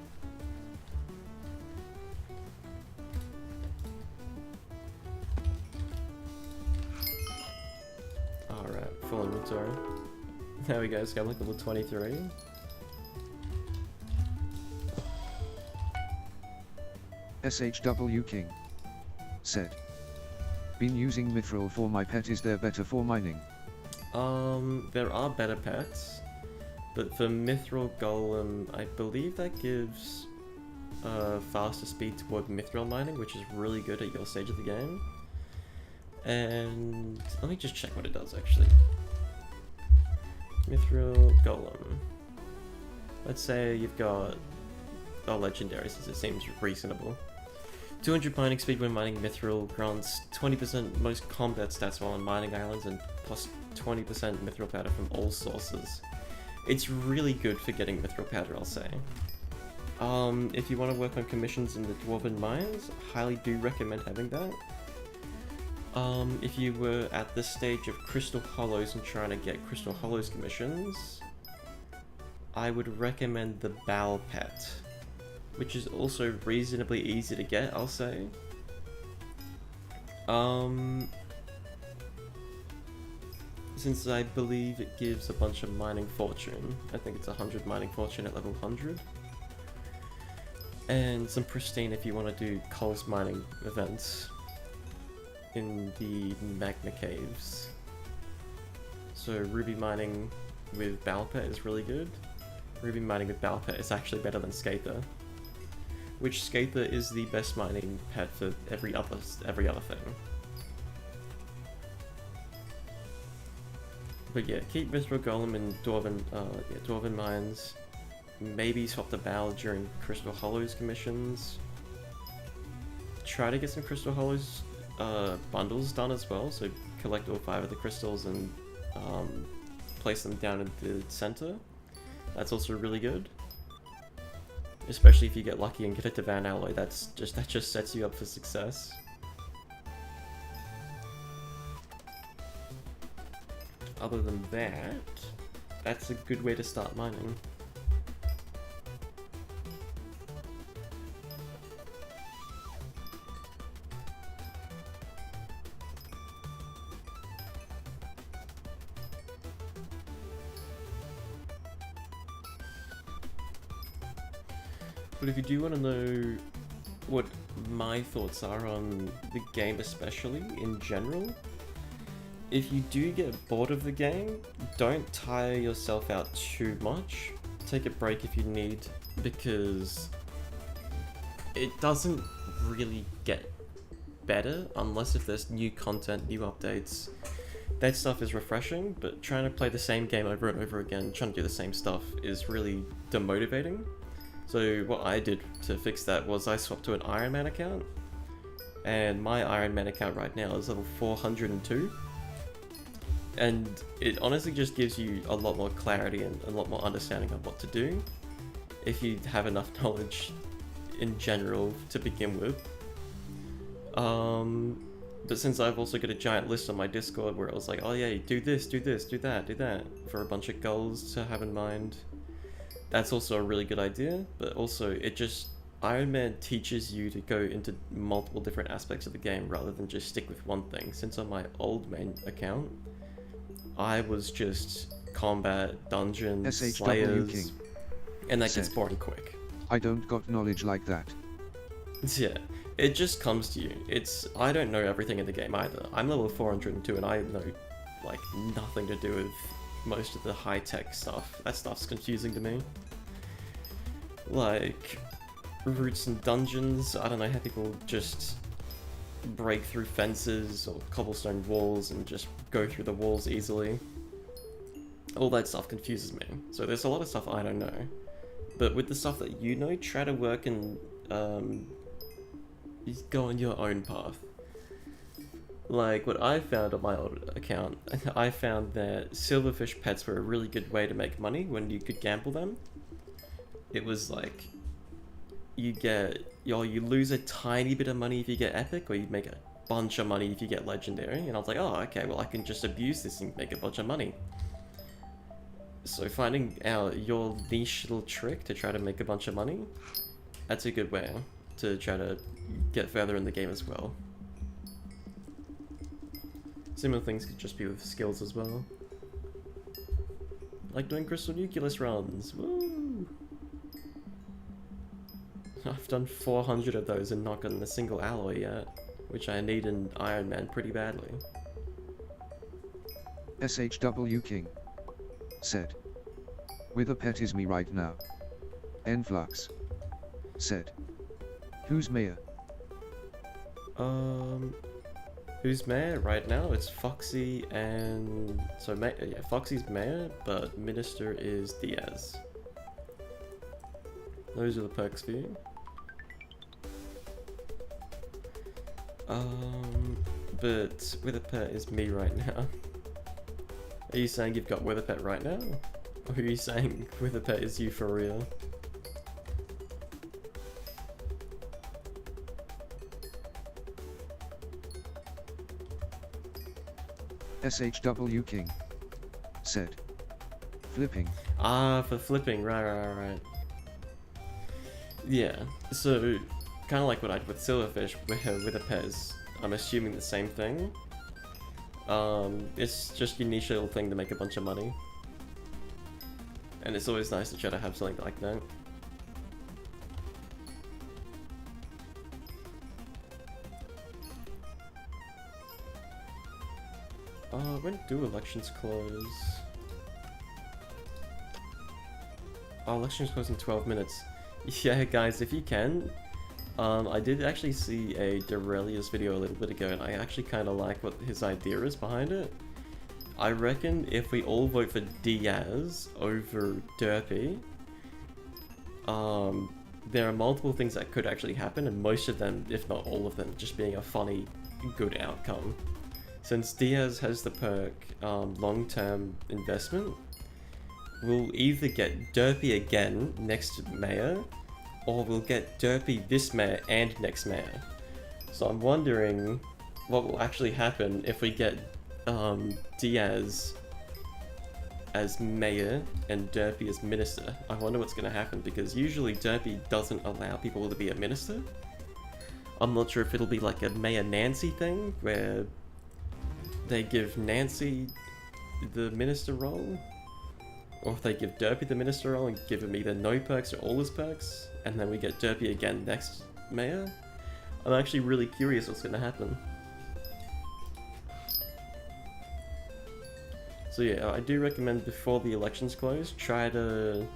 full inventory. There we go, Skyblock level 23. SHW King said, been using Mithril for my pet, is there better for mining? There are better pets, but for Mithril Golem, I believe that gives faster speed toward Mithril mining, which is really good at your stage of the game. And let me just check what it does actually. Mithril Golem. Let's say you've got a legendary, since it seems reasonable. 200 mining speed when mining Mithril grants 20% most combat stats while on mining islands and plus 20% Mithril powder from all sources. It's really good for getting Mithril powder, I'll say. If you want to work on commissions in the Dwarven Mines, highly do recommend having that. If you were at the stage of Crystal Hollows and trying to get Crystal Hollows commissions, I would recommend the Bow Pet, which is also reasonably easy to get, I'll say. Since I believe it gives a bunch of mining fortune. I think it's 100 mining fortune at level 100. And some pristine if you want to do coals mining events in the magma caves. So ruby mining with Balpet is really good. Ruby mining with Balpet is actually better than Skather, which Skather is the best mining pet for every other thing. But yeah, keep Mithril Golem in Dwarven Mines. Maybe swap the Bow during Crystal Hollows commissions. Try to get some Crystal Hollows bundles done as well, so collect all 5 of the crystals and place them down in the center. That's also really good. Especially if you get lucky and get a Divan Alloy, that just sets you up for success. Other than that, that's a good way to start mining. But if you do want to know what my thoughts are on the game especially, in general, if you do get bored of the game, don't tire yourself out too much. Take a break if you need, because it doesn't really get better unless if there's new content, new updates. That stuff is refreshing, but trying to play the same game over and over again, trying to do the same stuff, is really demotivating. So what I did to fix that was I swapped to an Iron Man account, and my Iron Man account right now is level 402. And it honestly just gives you a lot more clarity and a lot more understanding of what to do if you have enough knowledge in general to begin with. But since I've also got a giant list on my Discord where I was like, oh yeah, do this, do this, do that, for a bunch of goals to have in mind, that's also a really good idea. But also Iron Man teaches you to go into multiple different aspects of the game rather than just stick with one thing. Since on my old main account, I was just combat, dungeons, slayers, and that gets boring quick. I don't got knowledge like that. Yeah, it just comes to you. I don't know everything in the game either. I'm level 402 and I know like nothing to do with most of the high-tech stuff. That stuff's confusing to me. Like, routes and dungeons, I don't know how people just break through fences or cobblestone walls and just go through the walls easily. All that stuff confuses me. So there's a lot of stuff I don't know. But with the stuff that you know, try to work and go on your own path. Like what I found on my old account, I found that silverfish pets were a really good way to make money when you could gamble them. It was like, you lose a tiny bit of money if you get epic, or you make a bunch of money if you get legendary. And I was like, oh, okay, well I can just abuse this and make a bunch of money. So finding out your niche little trick to try to make a bunch of money, that's a good way to try to get further in the game as well. Similar things could just be with skills as well. Like doing Crystal Nucleus runs. Woo! I've done 400 of those and not gotten a single alloy yet, which I need in Iron Man pretty badly. SHW King said. With a pet is me right now. Enflux said. Who's mayor? Who's mayor right now? It's Foxy and... So, yeah, Foxy's mayor, but minister is Diaz. Those are the perks for you. But Witherpet is me right now. Are you saying you've got Witherpet right now? Or are you saying Witherpet is you for real? SHW King said. Flipping. Ah, for flipping, right. Yeah, so kind of like what I did with Silverfish with a Pez. I'm assuming the same thing. It's just your niche little thing to make a bunch of money. And it's always nice to try to have something like that. When do elections close? Oh, elections close in 12 minutes. Yeah, guys, if you can. I did actually see a Durelius video a little bit ago, and I actually kind of like what his idea is behind it. I reckon if we all vote for Diaz over Derpy, there are multiple things that could actually happen, and most of them, if not all of them, just being a funny, good outcome. Since Diaz has the perk, long-term investment, we'll either get Derpy again next mayor, or we'll get Derpy this mayor and next mayor. So I'm wondering what will actually happen if we get Diaz as mayor and Derpy as minister. I wonder what's going to happen, because usually Derpy doesn't allow people to be a minister. I'm not sure if it'll be like a Mayor Nancy thing, where they give Nancy the minister role, or if they give Derpy the minister role and give him either no perks or all his perks, and then we get Derpy again next mayor. I'm actually really curious what's going to happen. So yeah, I do recommend before the elections close, try to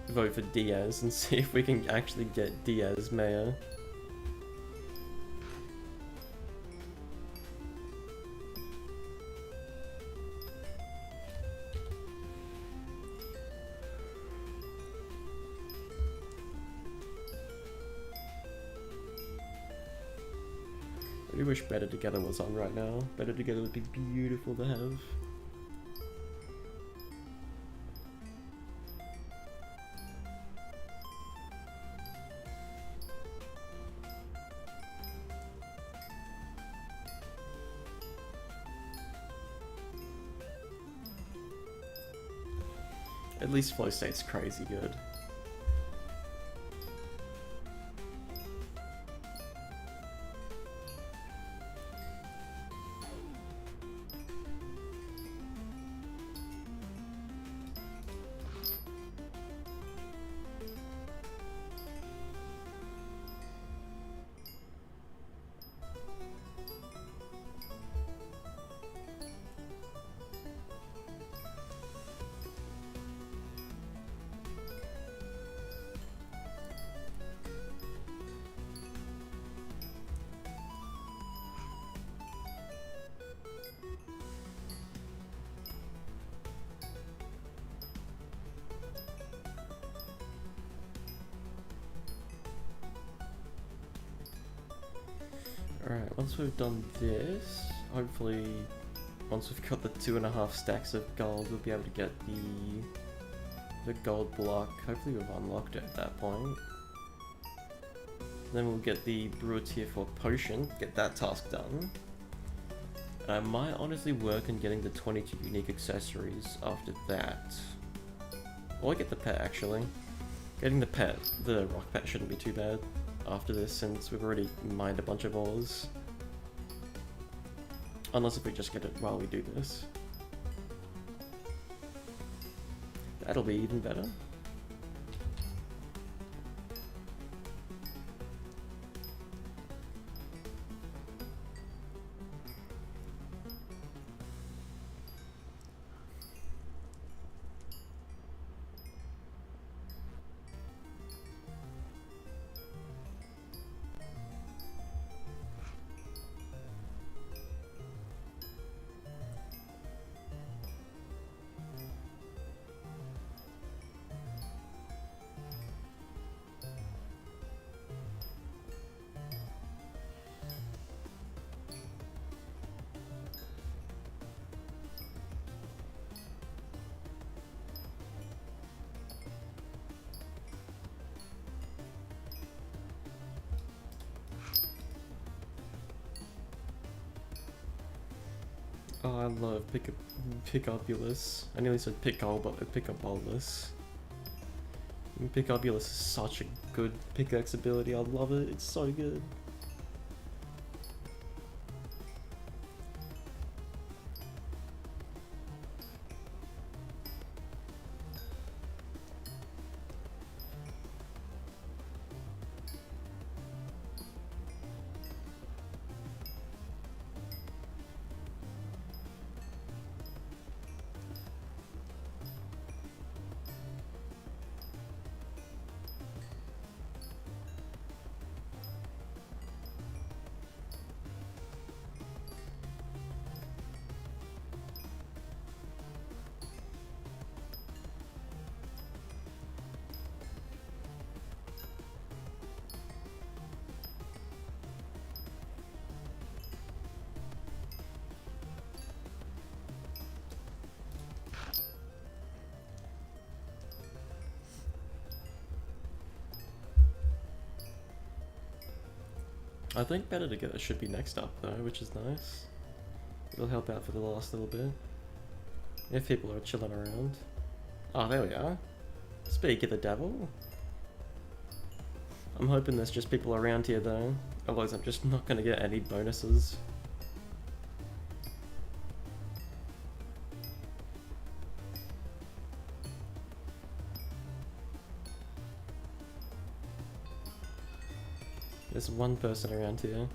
vote for Diaz and see if we can actually get Diaz mayor. I really wish Better Together was on right now. Better Together would be beautiful to have. At least Flow State's crazy good. Alright, once we've done this, hopefully, once we've got the 2.5 stacks of gold, we'll be able to get the gold block. Hopefully we've unlocked it at that point. Then we'll get the Brewer Tier 4 potion, get that task done. And I might honestly work on getting the 22 unique accessories after that. Or get the pet actually. Getting the pet, the rock pet shouldn't be too bad after this, since we've already mined a bunch of ores. Unless if we just get it while we do this. That'll be even better. Oh, I love Picobulus. I nearly said Pickle, but Picobulus. Picobulus is such a good pickaxe ability. I love it. It's so good. I think Better Together should be next up though, which is nice. It'll help out for the last little bit. If people are chilling around. Oh, there we are. Speak of the devil. I'm hoping there's just people around here though, otherwise I'm just not gonna get any bonuses. There's one person around here.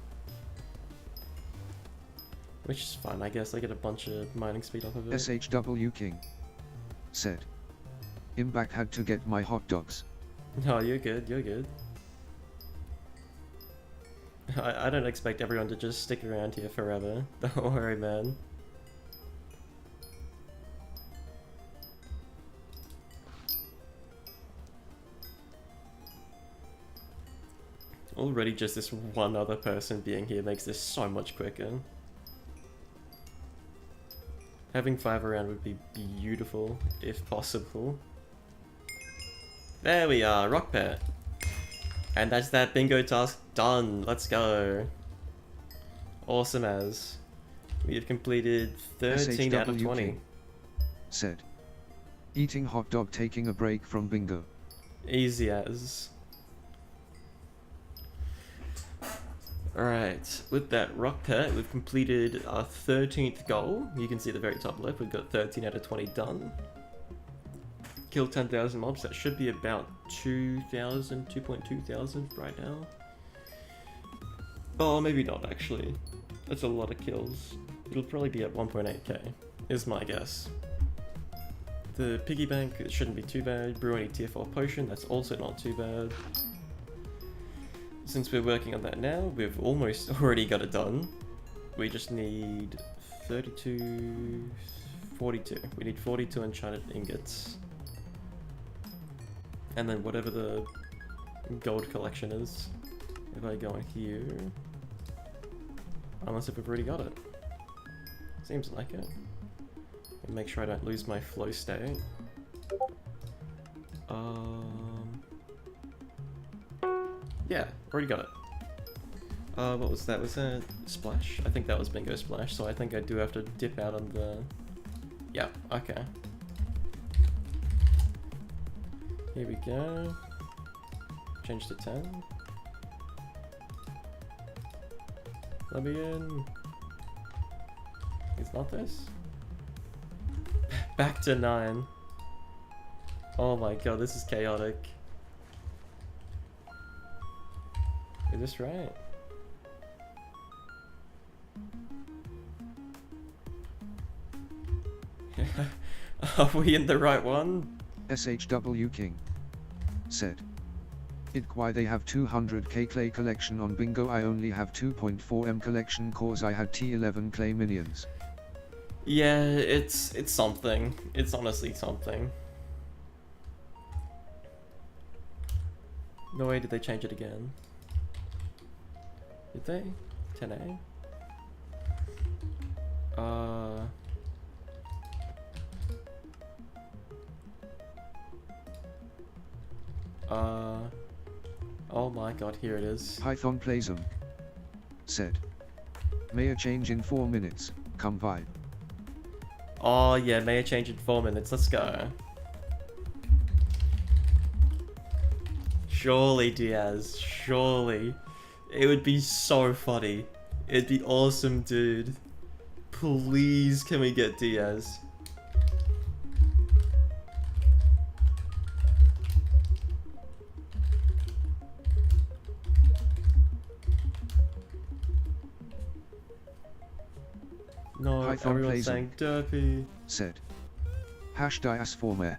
Which is fine, I guess. I get a bunch of mining speed off of it. SHW King said, Imbak had to get my hot dogs. No, you're good, you're good. I don't expect everyone to just stick around here forever. Don't worry, man. Already just this one other person being here makes this so much quicker. Having 5 around would be beautiful, if possible. There we are, Rock Pet. And that's that bingo task done. Let's go. Awesome as. We have completed 13 out of 20. Said, eating hot dog, taking a break from bingo. Easy as. Alright, with that Rock Pet, we've completed our 13th goal. You can see at the very top left, we've got 13 out of 20 done. Killed 10,000 mobs, that should be about 2,000, 2.2 thousand right now. Oh, maybe not actually. That's a lot of kills. It'll probably be at 1.8k, is my guess. The piggy bank, it shouldn't be too bad. Brew any tier 4 potion, that's also not too bad. Since we're working on that now, we've almost already got it done. We just need 32, 42. We need 42 enchanted ingots. And then whatever the gold collection is. If I go in here, unless if we've already got it. Seems like it. And make sure I don't lose my flow state. Yeah, already got it. What was that? Was that Splash? I think that was Bingo Splash, so I think I do have to dip out on the... Yeah, okay. Here we go. Change to 10. Let me in. It's not this. Back to 9. Oh my god, this is chaotic. Is this right? Are we in the right one? SHW King said. Why they have 200k clay collection on bingo. I only have 2.4m collection cause I had T11 clay minions. Yeah, it's something. It's honestly something. No way did they change it again. Did they? 10A? Oh my god, here it is. Python Playsum said. Mayor change in 4 minutes, come vibe. Oh yeah, may I change in 4 minutes, let's go. Surely, Diaz, surely. It would be so funny. It'd be awesome, dude. Please, can we get Diaz? No, Python everyone's Playsum saying derpy. said. Hash Dias for mayor.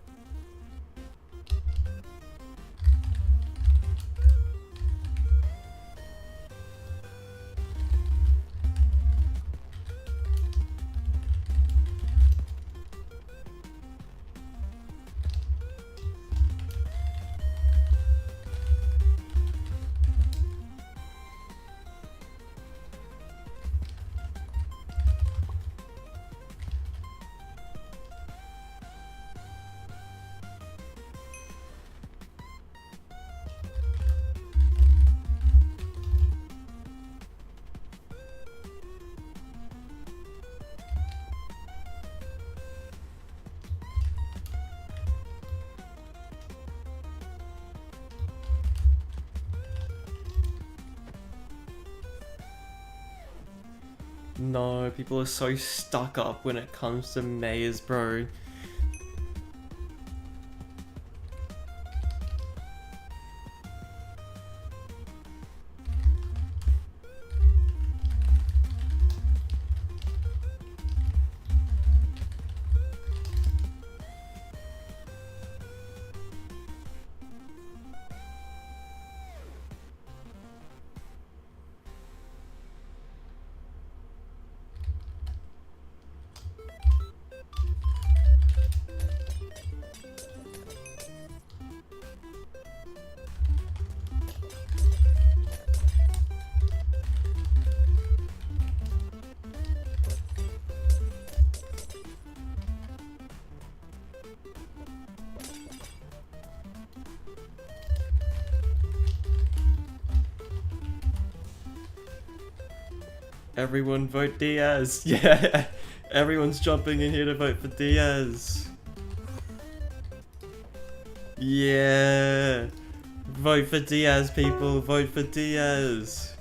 No, people are so stuck up when it comes to mayors, bro. Everyone vote Diaz. Yeah, everyone's jumping in here to vote for Diaz. Yeah, vote for Diaz, people. Vote for Diaz.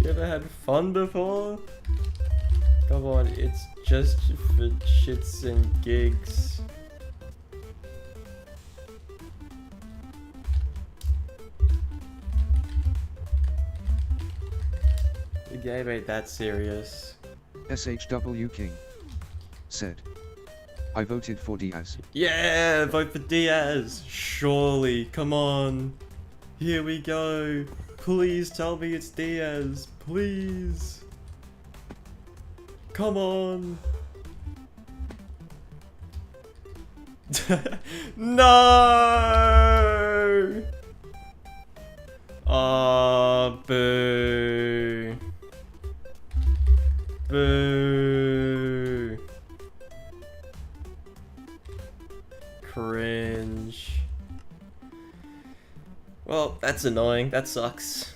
You ever had fun before? Come on, it's just for shits and gigs. The game ain't that serious. SHW King said. I voted for Diaz. Yeah, vote for Diaz. Surely, come on. Here we go. Please tell me it's Diaz. Please. Come on. No! Oh, boo. Boo. Cringe. Well, that's annoying. That sucks.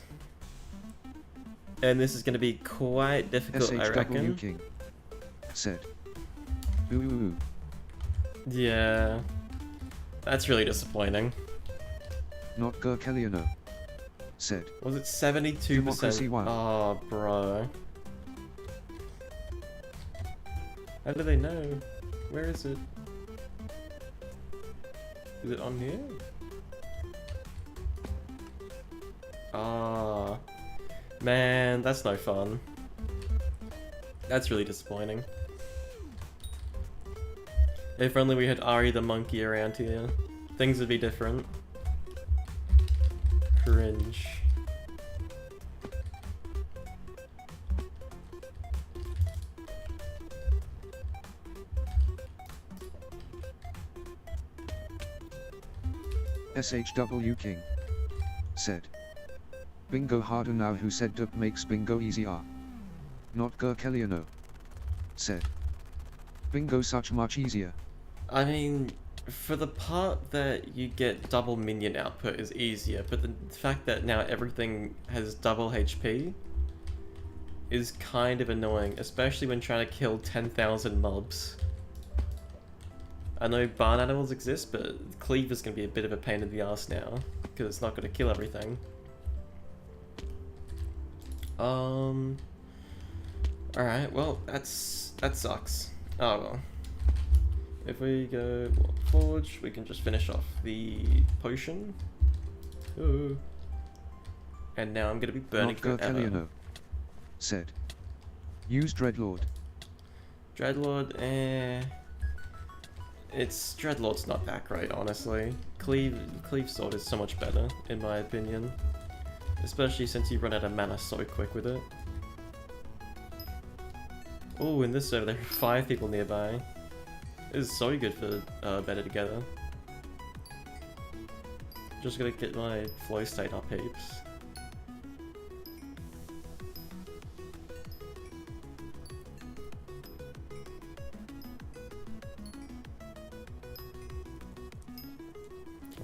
And this is going to be quite difficult, I SHW reckon. King said. Ooh. Yeah. That's really disappointing. Not Gerkeliano said. Was it 72%? Democracy won. Oh, bro. How do they know? Where is it? Is it on here? Ah. Man, that's no fun. That's really disappointing. If only we had Ari the monkey around here, things would be different. Cringe. SHW King said. Bingo harder now. Who said dup makes bingo easier? Not Gerkeliano said. Bingo such much easier. I mean, for the part that you get double minion output is easier, but the fact that now everything has double HP is kind of annoying, especially when trying to kill 10,000 mobs. I know barn animals exist, but cleave is going to be a bit of a pain in the ass now, because it's not going to kill everything. Alright, well, that sucks. Oh well. If we go forge, we can just finish off the potion. Ooh. And now I'm gonna be burning Not forever. Gerkeliano said. Use Dreadlord. Dreadlord, Dreadlord's not that great, honestly. Cleave sword is so much better, in my opinion. Especially since you run out of mana so quick with it. Oh, in this server there are 5 people nearby. This is so good for better together. Just gonna get my flow state up heaps.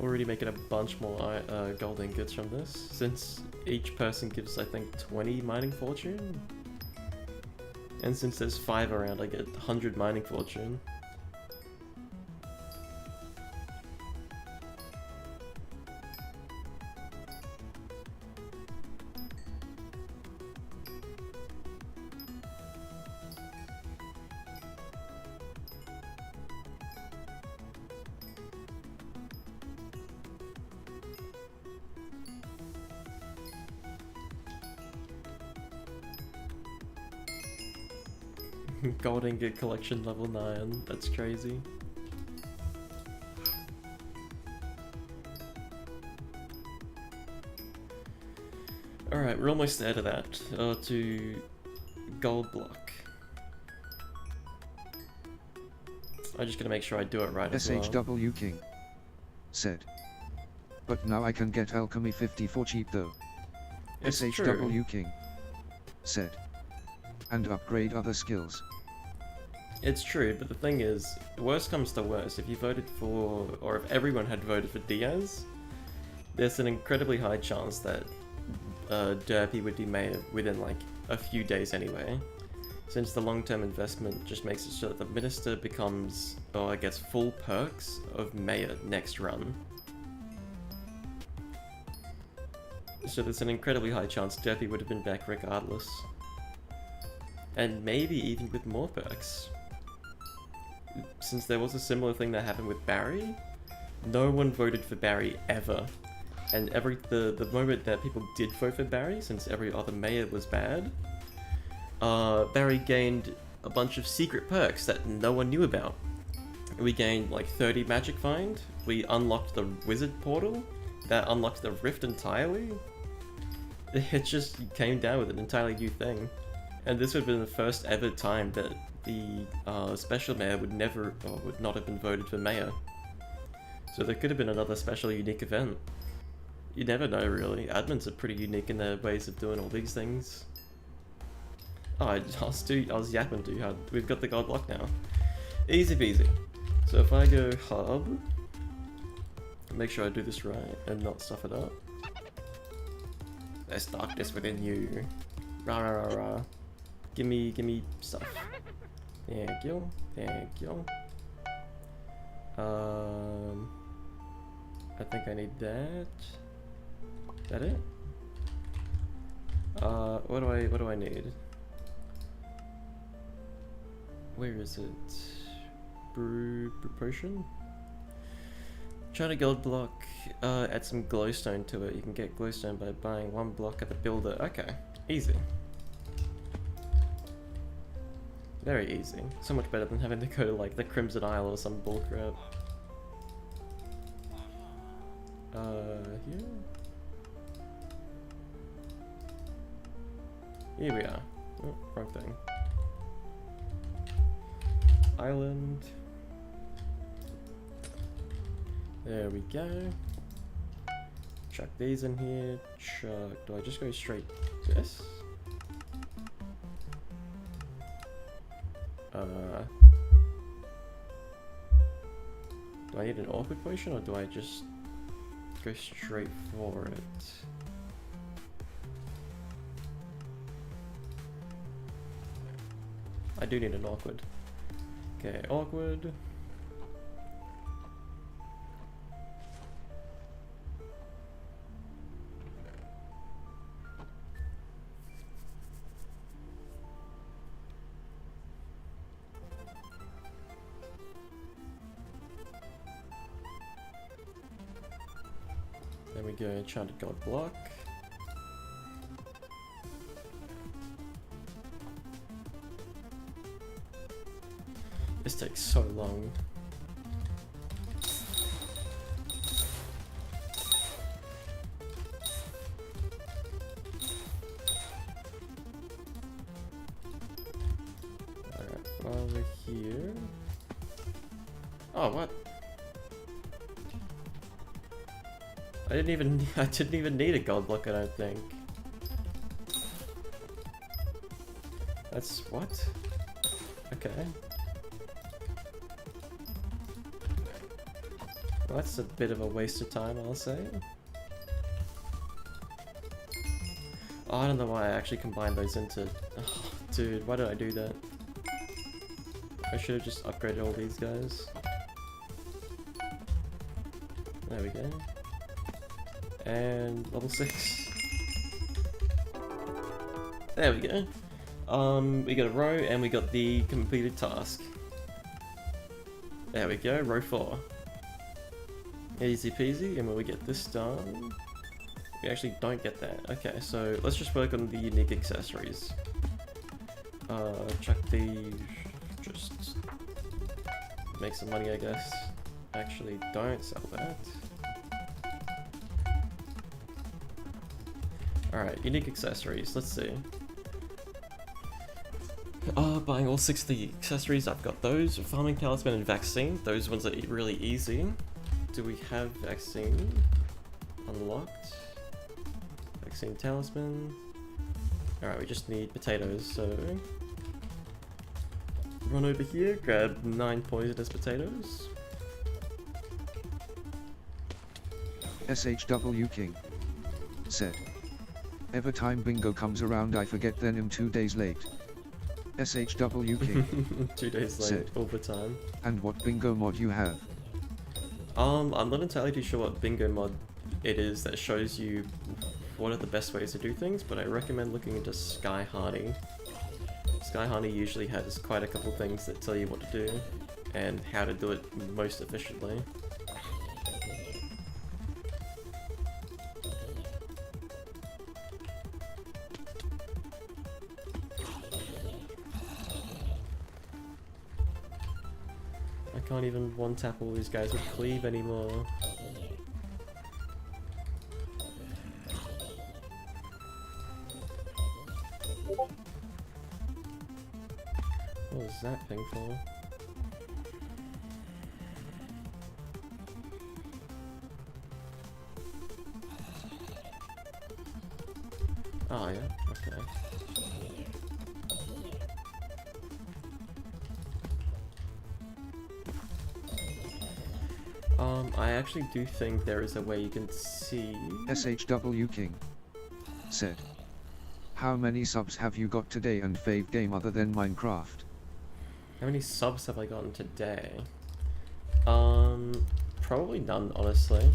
Already making a bunch more gold ingots from this, since each person gives, I think, 20 mining fortune. And since there's 5 around, I get 100 mining fortune. Gold ingot collection level 9, that's crazy. Alright, we're almost there to that, to gold block. I'm just gonna make sure I do it right as well. SHW King said. But now I can get alchemy 50 for cheap though. It's SHW true. King said. And upgrade other skills. It's true, but the thing is, worst comes to worst, if you voted for, or if everyone had voted for Diaz, there's an incredibly high chance that Derpy would be made within like a few days anyway, since the long-term investment just makes it so that the Minister becomes, or gets full perks of Mayor next run. So there's an incredibly high chance Derpy would have been back regardless. And maybe even with more perks. Since there was a similar thing that happened with Barry, no one voted for Barry ever. And the moment that people did vote for Barry, since every other mayor was bad, Barry gained a bunch of secret perks that no one knew about. We gained like 30 magic find, we unlocked the wizard portal, that unlocked the rift entirely. It just came down with an entirely new thing. And this would have been the first ever time that the special mayor would not have been voted for mayor. So there could have been another special unique event. You never know really, admins are pretty unique in their ways of doing all these things. Oh, I was yapping too hard. We've got the gold block now. Easy peasy. So if I go hub, make sure I do this right and not stuff it up. There's darkness within you. Rah rah rah rah. Give me stuff. Thank you. Thank you. I think I need that. That it? What do I need? Where is it? Brew potion? Try to gold block, add some glowstone to it. You can get glowstone by buying 1 block at the builder. Okay, easy. Very easy. So much better than having to go to like the Crimson Isle or some bullcrap. Here? Here we are. Oh, wrong thing. Island. There we go. Chuck these in here. Chuck. Do I just go straight this? Do I need an awkward potion or do I just go straight for it? I do need an awkward. Okay, awkward. There we go, enchanted gold block. This takes so long. Alright, while we're here. Oh, what? I didn't even need a gold block, I don't think. That's what? Okay. Well, that's a bit of a waste of time, I'll say. Oh, I don't know why I actually combined those into... Oh, dude, why did I do that? I should have just upgraded all these guys. There we go. And level 6. There we go. We got a row and we got the completed task. There we go, row 4. Easy peasy, and when we get this done, we actually don't get that. Okay, so let's just work on the unique accessories. Chuck these, just make some money, I guess. Actually, don't sell that. Alright, unique accessories, let's see. Buying all 6 of the accessories, I've got those. Farming talisman and vaccine, those ones are really easy. Do we have vaccine unlocked? Vaccine talisman. Alright, we just need potatoes, so run over here, grab 9 poisonous potatoes. SHW King said, "Every time bingo comes around I forget, then I'm 2 days late." SHW King 2 days late, said, overtime. "And what bingo mod you have?" I'm not entirely too sure what bingo mod it is that shows you what are the best ways to do things, but I recommend looking into Sky Hardy. Sky Hardy usually has quite a couple things that tell you what to do and how to do it most efficiently. I can't even one-tap all these guys with cleave anymore. What was that thing for? Oh yeah, okay. I actually do think there is a way you can see... SHW King said. How many subs have you got today and fave game other than Minecraft? How many subs have I gotten today? Probably none, honestly.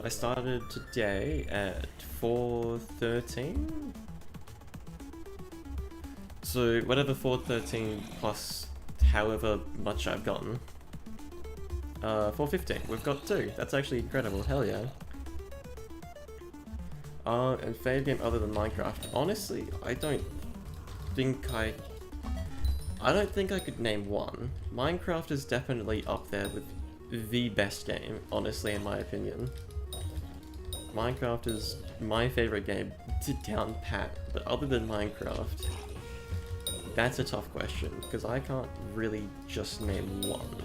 I started today at 413. So whatever 413 plus however much I've gotten. 415. We've got 2. That's actually incredible. Hell yeah. And fave game other than Minecraft. Honestly, I don't think I could name one. Minecraft is definitely up there with the best game, honestly, in my opinion. Minecraft is my favorite game to down pat, but other than Minecraft, that's a tough question, because I can't really just name one.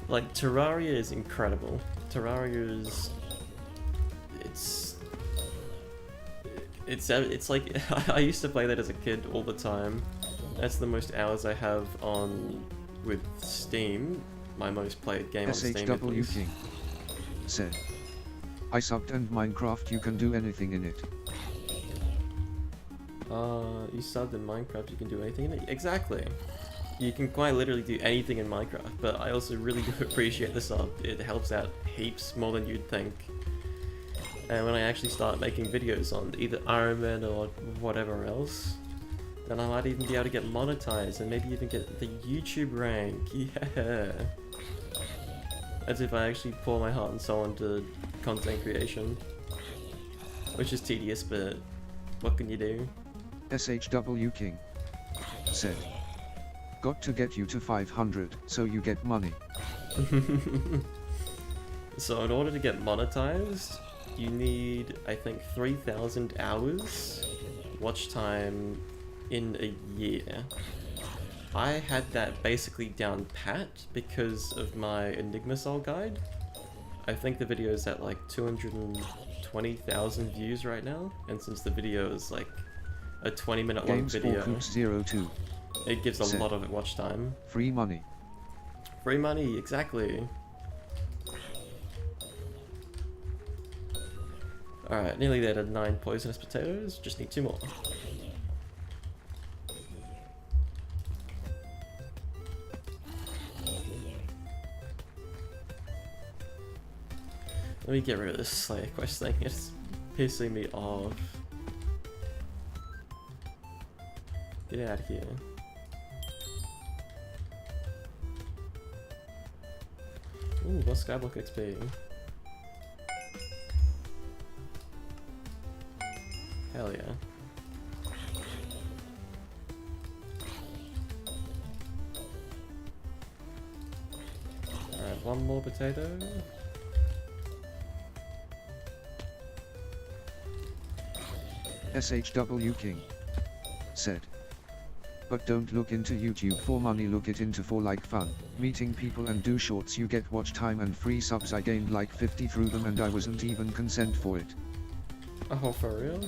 Like, Terraria is incredible. Terraria is... It's like, I used to play that as a kid all the time. That's the most hours I have on with Steam, my most played game on Steam. SHW King said, I subbed and Minecraft you can do anything in it. You subbed in Minecraft, you can do anything in it? Exactly. You can quite literally do anything in Minecraft, but I also really do appreciate the sub. It helps out heaps more than you'd think. And when I actually start making videos on either Iron Man or whatever else, then I might even be able to get monetized and maybe even get the YouTube rank. Yeah. As if I actually pour my heart and soul into content creation. Which is tedious, but what can you do? SHW King said, got to get you to 500 so you get money. So in order to get monetized, you need, I think, 3,000 hours watch time in a year. I had that basically down pat because of my Enigma Soul guide. I think the video is at like 220,000 views right now, and since the video is like a 20-minute long video, it gives a lot of watch time. Free money. Free money, exactly. Alright, nearly there to 9 poisonous potatoes, just need 2 more. Let me get rid of this Slayer quest thing, it's pissing me off. Get out of here. Ooh, what's Skyblock XP? Hell yeah. Alright, 1 more potato. SHW King said, but don't look into YouTube for money, look it into for like fun, meeting people and do shorts, you get watch time and free subs. I gained like 50 through them and I wasn't even consent for it. Oh, for real?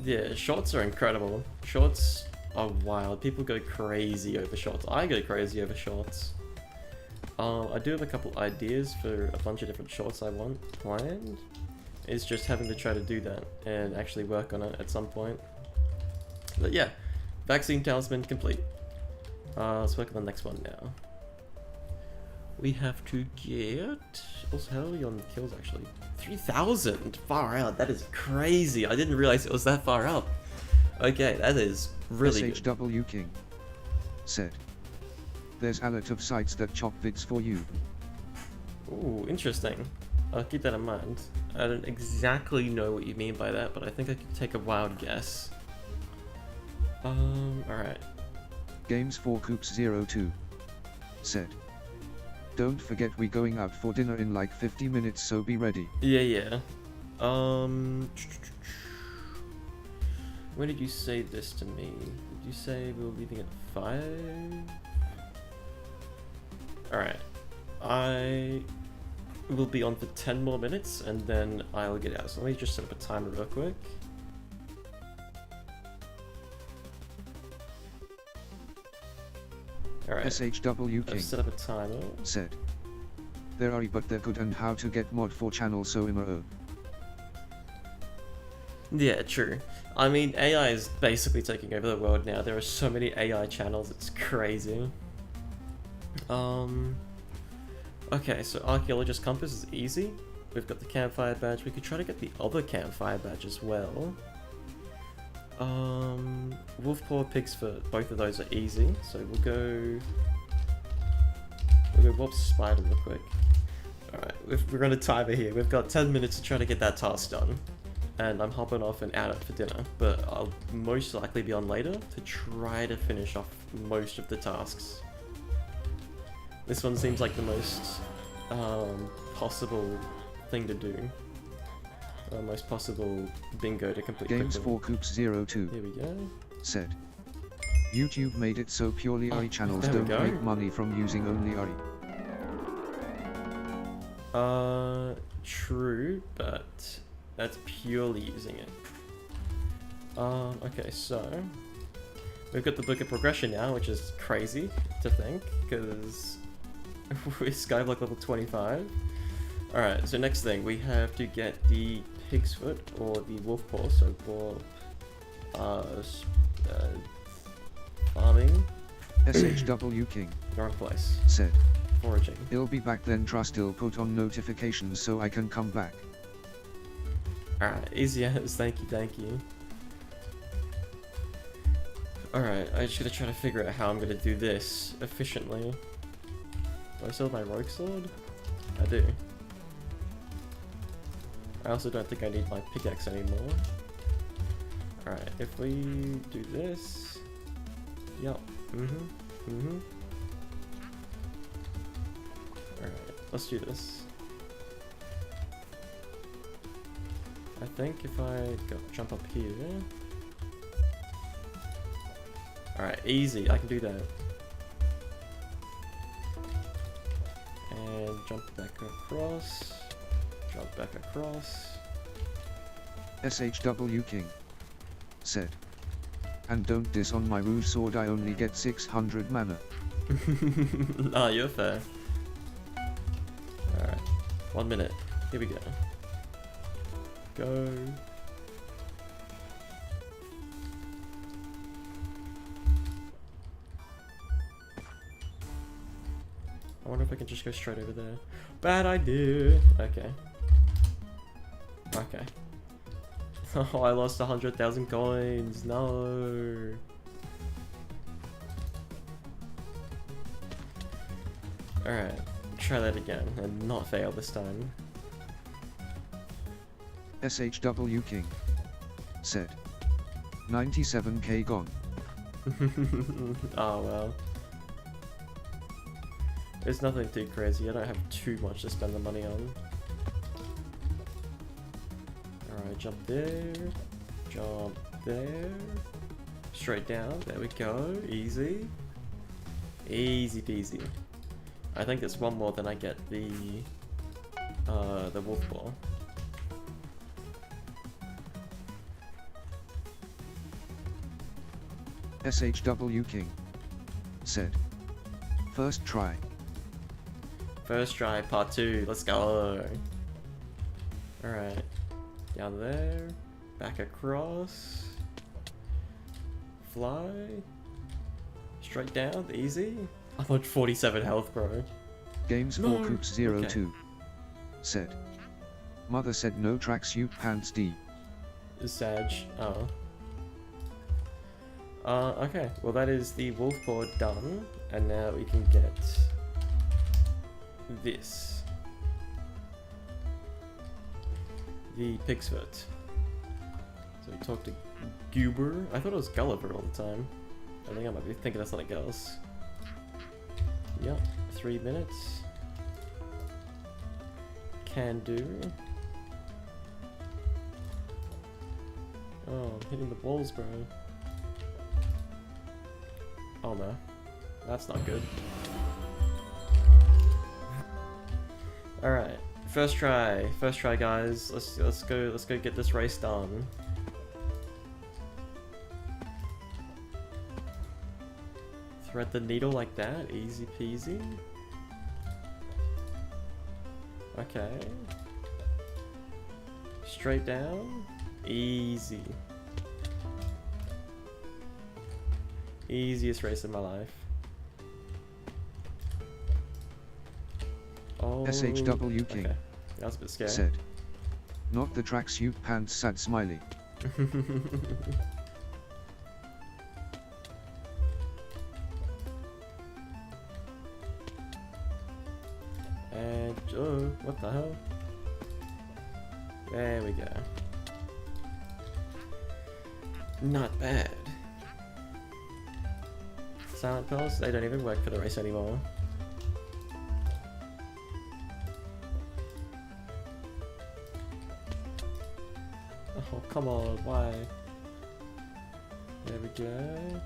Yeah, shorts are incredible. Shorts are wild. People go crazy over shorts. I go crazy over shorts. I do have a couple ideas for a bunch of different shorts I want planned. It's just having to try to do that and actually work on it at some point. But yeah, vaccine talisman complete. Let's work on the next one now. We have to get... Also, how are we on kills actually? 3,000! Far out, that is crazy. I didn't realize it was that far up. Okay, that is really SHW good. King said, there's a lot of sites that chop vids for you. Ooh, interesting. I'll keep that in mind. I don't exactly know what you mean by that, but I think I could take a wild guess. Alright. Games4Coops02 said, don't forget we going out for dinner in like 50 minutes, so be ready. Yeah. When did you say this to me? Did you say we were leaving at 5? Alright. I will be on for 10 more minutes and then I'll get out. So let me just set up a timer real quick. Alright. SHW King I've set up a timer. said, there are but they're good and how to get mod for channel so imro. Yeah, true. I mean, AI is basically taking over the world now. There are so many AI channels, it's crazy. Okay, so Archaeologist Compass is easy. We've got the Campfire Badge. We could try to get the other Campfire Badge as well. Wolf Paw Pigs for both of those are easy. So we'll go Warp Spider real quick. Alright, we're on a timer here. We've got 10 minutes to try to get that task done. And I'm hopping off and out for dinner, but I'll most likely be on later to try to finish off most of the tasks. This one seems like the most possible thing to do. Most possible bingo to complete Games quickly. 4 Coops 02 Here we go. said, YouTube made it so purely AI channels there we don't go. make money from using only AI. True, but that's purely using it. Okay, so we've got the Book of Progression now, which is crazy to think, because we're Skyblock level 25. Alright, so next thing, we have to get the Pig's Foot or the Wolf Paw, so for farming. SHW King Wrong place. said, Foraging. "I'll be back then. Trust I'll put on notifications so I can come back." Alright, easy as, thank you. Alright, I just gotta try to figure out how I'm gonna do this efficiently. Do I still have my rogue sword? I do. I also don't think I need my pickaxe anymore. Alright, if we do this... Yup. Alright, let's do this. I think if I jump up here... Alright, easy, I can do that. And jump back across. Jump back across. SHW King said, "And don't diss on my rouge sword, I only get 600 mana." Ah, you're fair. Alright, 1 minute. Here we go. Go. I wonder if I can just go straight over there. Bad idea. Okay. Okay. Oh, I lost 100,000 coins. No. Alright. Try that again and not fail this time. SHW King said, "97k gone." Oh well. It's nothing too crazy. I don't have too much to spend the money on. Alright, jump there. Jump there. Straight down. There we go. Easy. Easy peasy. I think it's one more than I get the wolf ball. SHW King said, "First try." First try, part 2. Let's go. Alright. Down there. Back across. Fly. Straight down. Easy. I'm on 47 health, bro. Games 4 No. Coops 02 said, "Mother said no tracksuit pants D." Sag. Oh. Okay. Well, that is the wolf paw done. And now we can get this. The pig's foot. So we talked to Goober. I thought it was Gulliver all the time. I think I might be thinking of something else. Yep, 3 minutes. Can do. Oh, I'm hitting the balls, bro. Oh no, that's not good. All right, first try, guys. Let's go get this race done. Thread the needle like that, easy peasy. Okay. Straight down. Easy. Easiest race of my life. Oh, SHW King okay. That was a bit scary. said. Not the tracksuit pants, sad smiley. And oh, what the hell? There we go. Not bad. Silent pills, they don't even work for the race anymore. Oh, come on, why? There we go.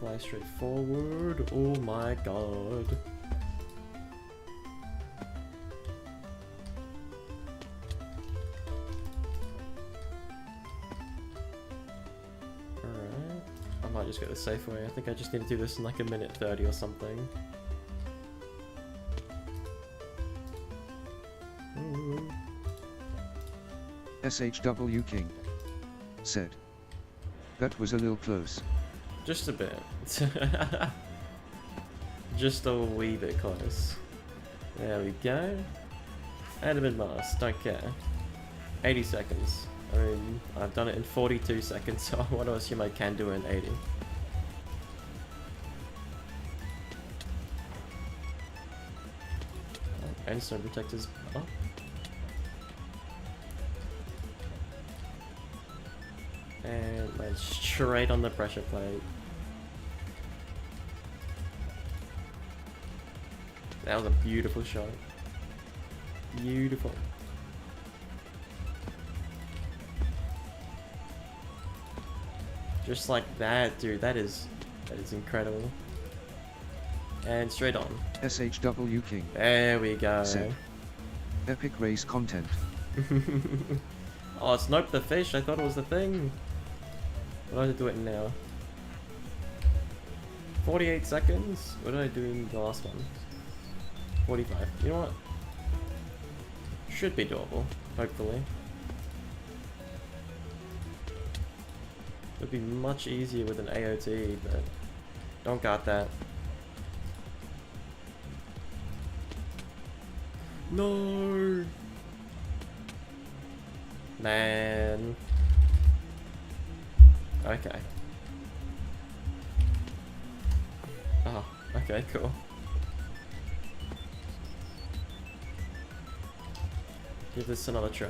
Fly straight forward. Oh my god. Alright. I might just go the safe way. I think I just need to do this in like a minute 30 or something. Ooh. SHW King said. That was a little close. Just a bit. Just a wee bit close. There we go. And a mid-mass, don't care. 80 seconds. I mean, I've done it in 42 seconds, so I want to assume I can do it in 80. Oh, and snow protectors up. And went straight on the pressure plate. That was a beautiful shot. Beautiful. Just like that, dude. That is incredible. And straight on. SHW King There we go. said. Epic race content. Oh, it's Nope the Fish. I thought it was the thing. What did I do it in now? 48 seconds? What did I do in the last one? 45. You know what? Should be doable, hopefully. Would be much easier with an AOT, but don't got that. No! Man. Okay. Oh, okay, cool. Give this another try.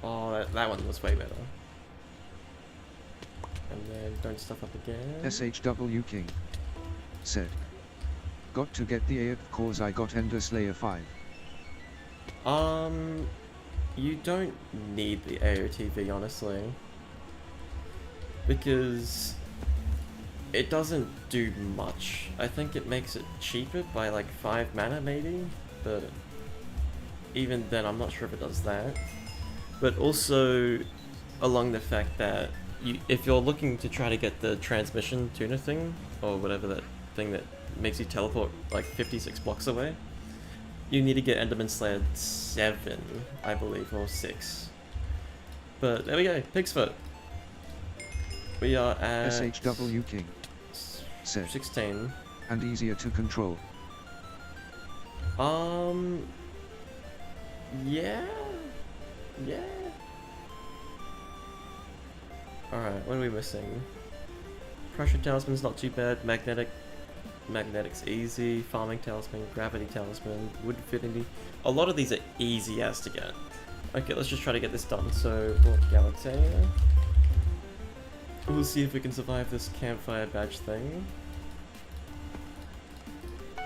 Oh, that one was way better. And then don't stuff up again. SHW King said. Got to get the AF cause I got Ender Slayer 5. You don't need the AOTV, honestly. Because it doesn't do much. I think it makes it cheaper by like 5 mana maybe, but even then I'm not sure if it does that. But also along the fact that if you're looking to try to get the transmission tuner thing, or whatever that thing that makes you teleport like 56 blocks away, you need to get Enderman Slayer 7, I believe, or 6. But there we go, Pig's Foot. We are at SHW King said. 16. And easier to control. Yeah. Yeah. Alright, what are we missing? Pressure Talisman's not too bad. Magnetic's easy. Farming Talisman, Gravity Talisman, Wood Infinity. A lot of these are easy as to get. Okay, let's just try to get this done. So, Warp Galaxy. We'll see if we can survive this campfire badge thing.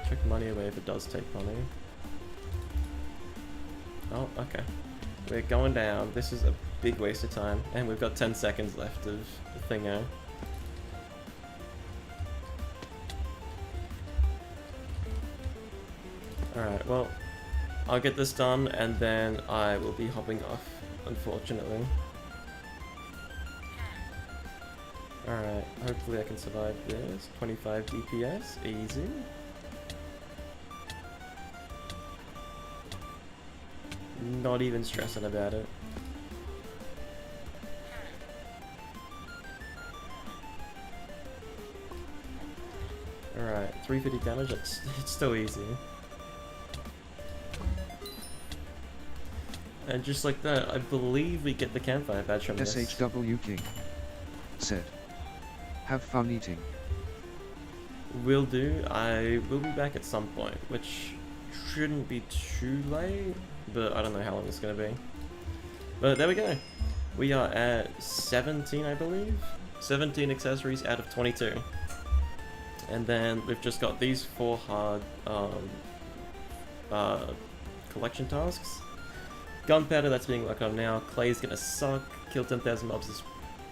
Check money away if it does take money. Oh, okay. We're going down. This is a big waste of time. And we've got 10 seconds left of the thingo. Alright, well, I'll get this done and then I will be hopping off, unfortunately. Alright, Hopefully I can survive this. 25 DPS, easy. Not even stressing about it. Alright, 350 damage, it's still easy. And just like that, I believe we get the campfire badge from this. SHW King said, have fun eating. Will do. I will be back at some point, which shouldn't be too late, but I don't know how long it's going to be. But there we go. We are at 17, I believe. 17 accessories out of 22. And then we've just got these 4 hard collection tasks. Gunpowder, that's being worked on now. Clay's gonna suck. Kill 10,000 mobs is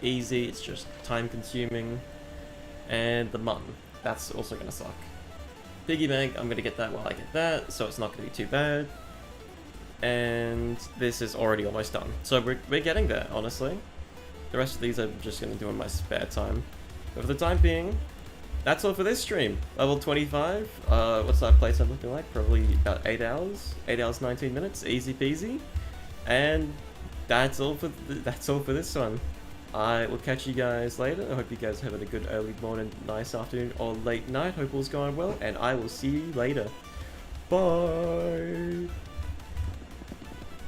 easy, it's just time consuming. And the mutton, that's also gonna suck. Piggy bank, I'm gonna get that while I get that, so it's not gonna be too bad. And this is already almost done. So we're getting there, honestly. The rest of these I'm just gonna do in my spare time. But for the time being, that's all for this stream. Level 25, what's that playtime looking like? Probably about 8 hours. 8 hours, 19 minutes, easy peasy. And that's all for this one. I will catch you guys later. I hope you guys are having a good early morning, nice afternoon, or late night. Hope all's going well, and I will see you later. Bye!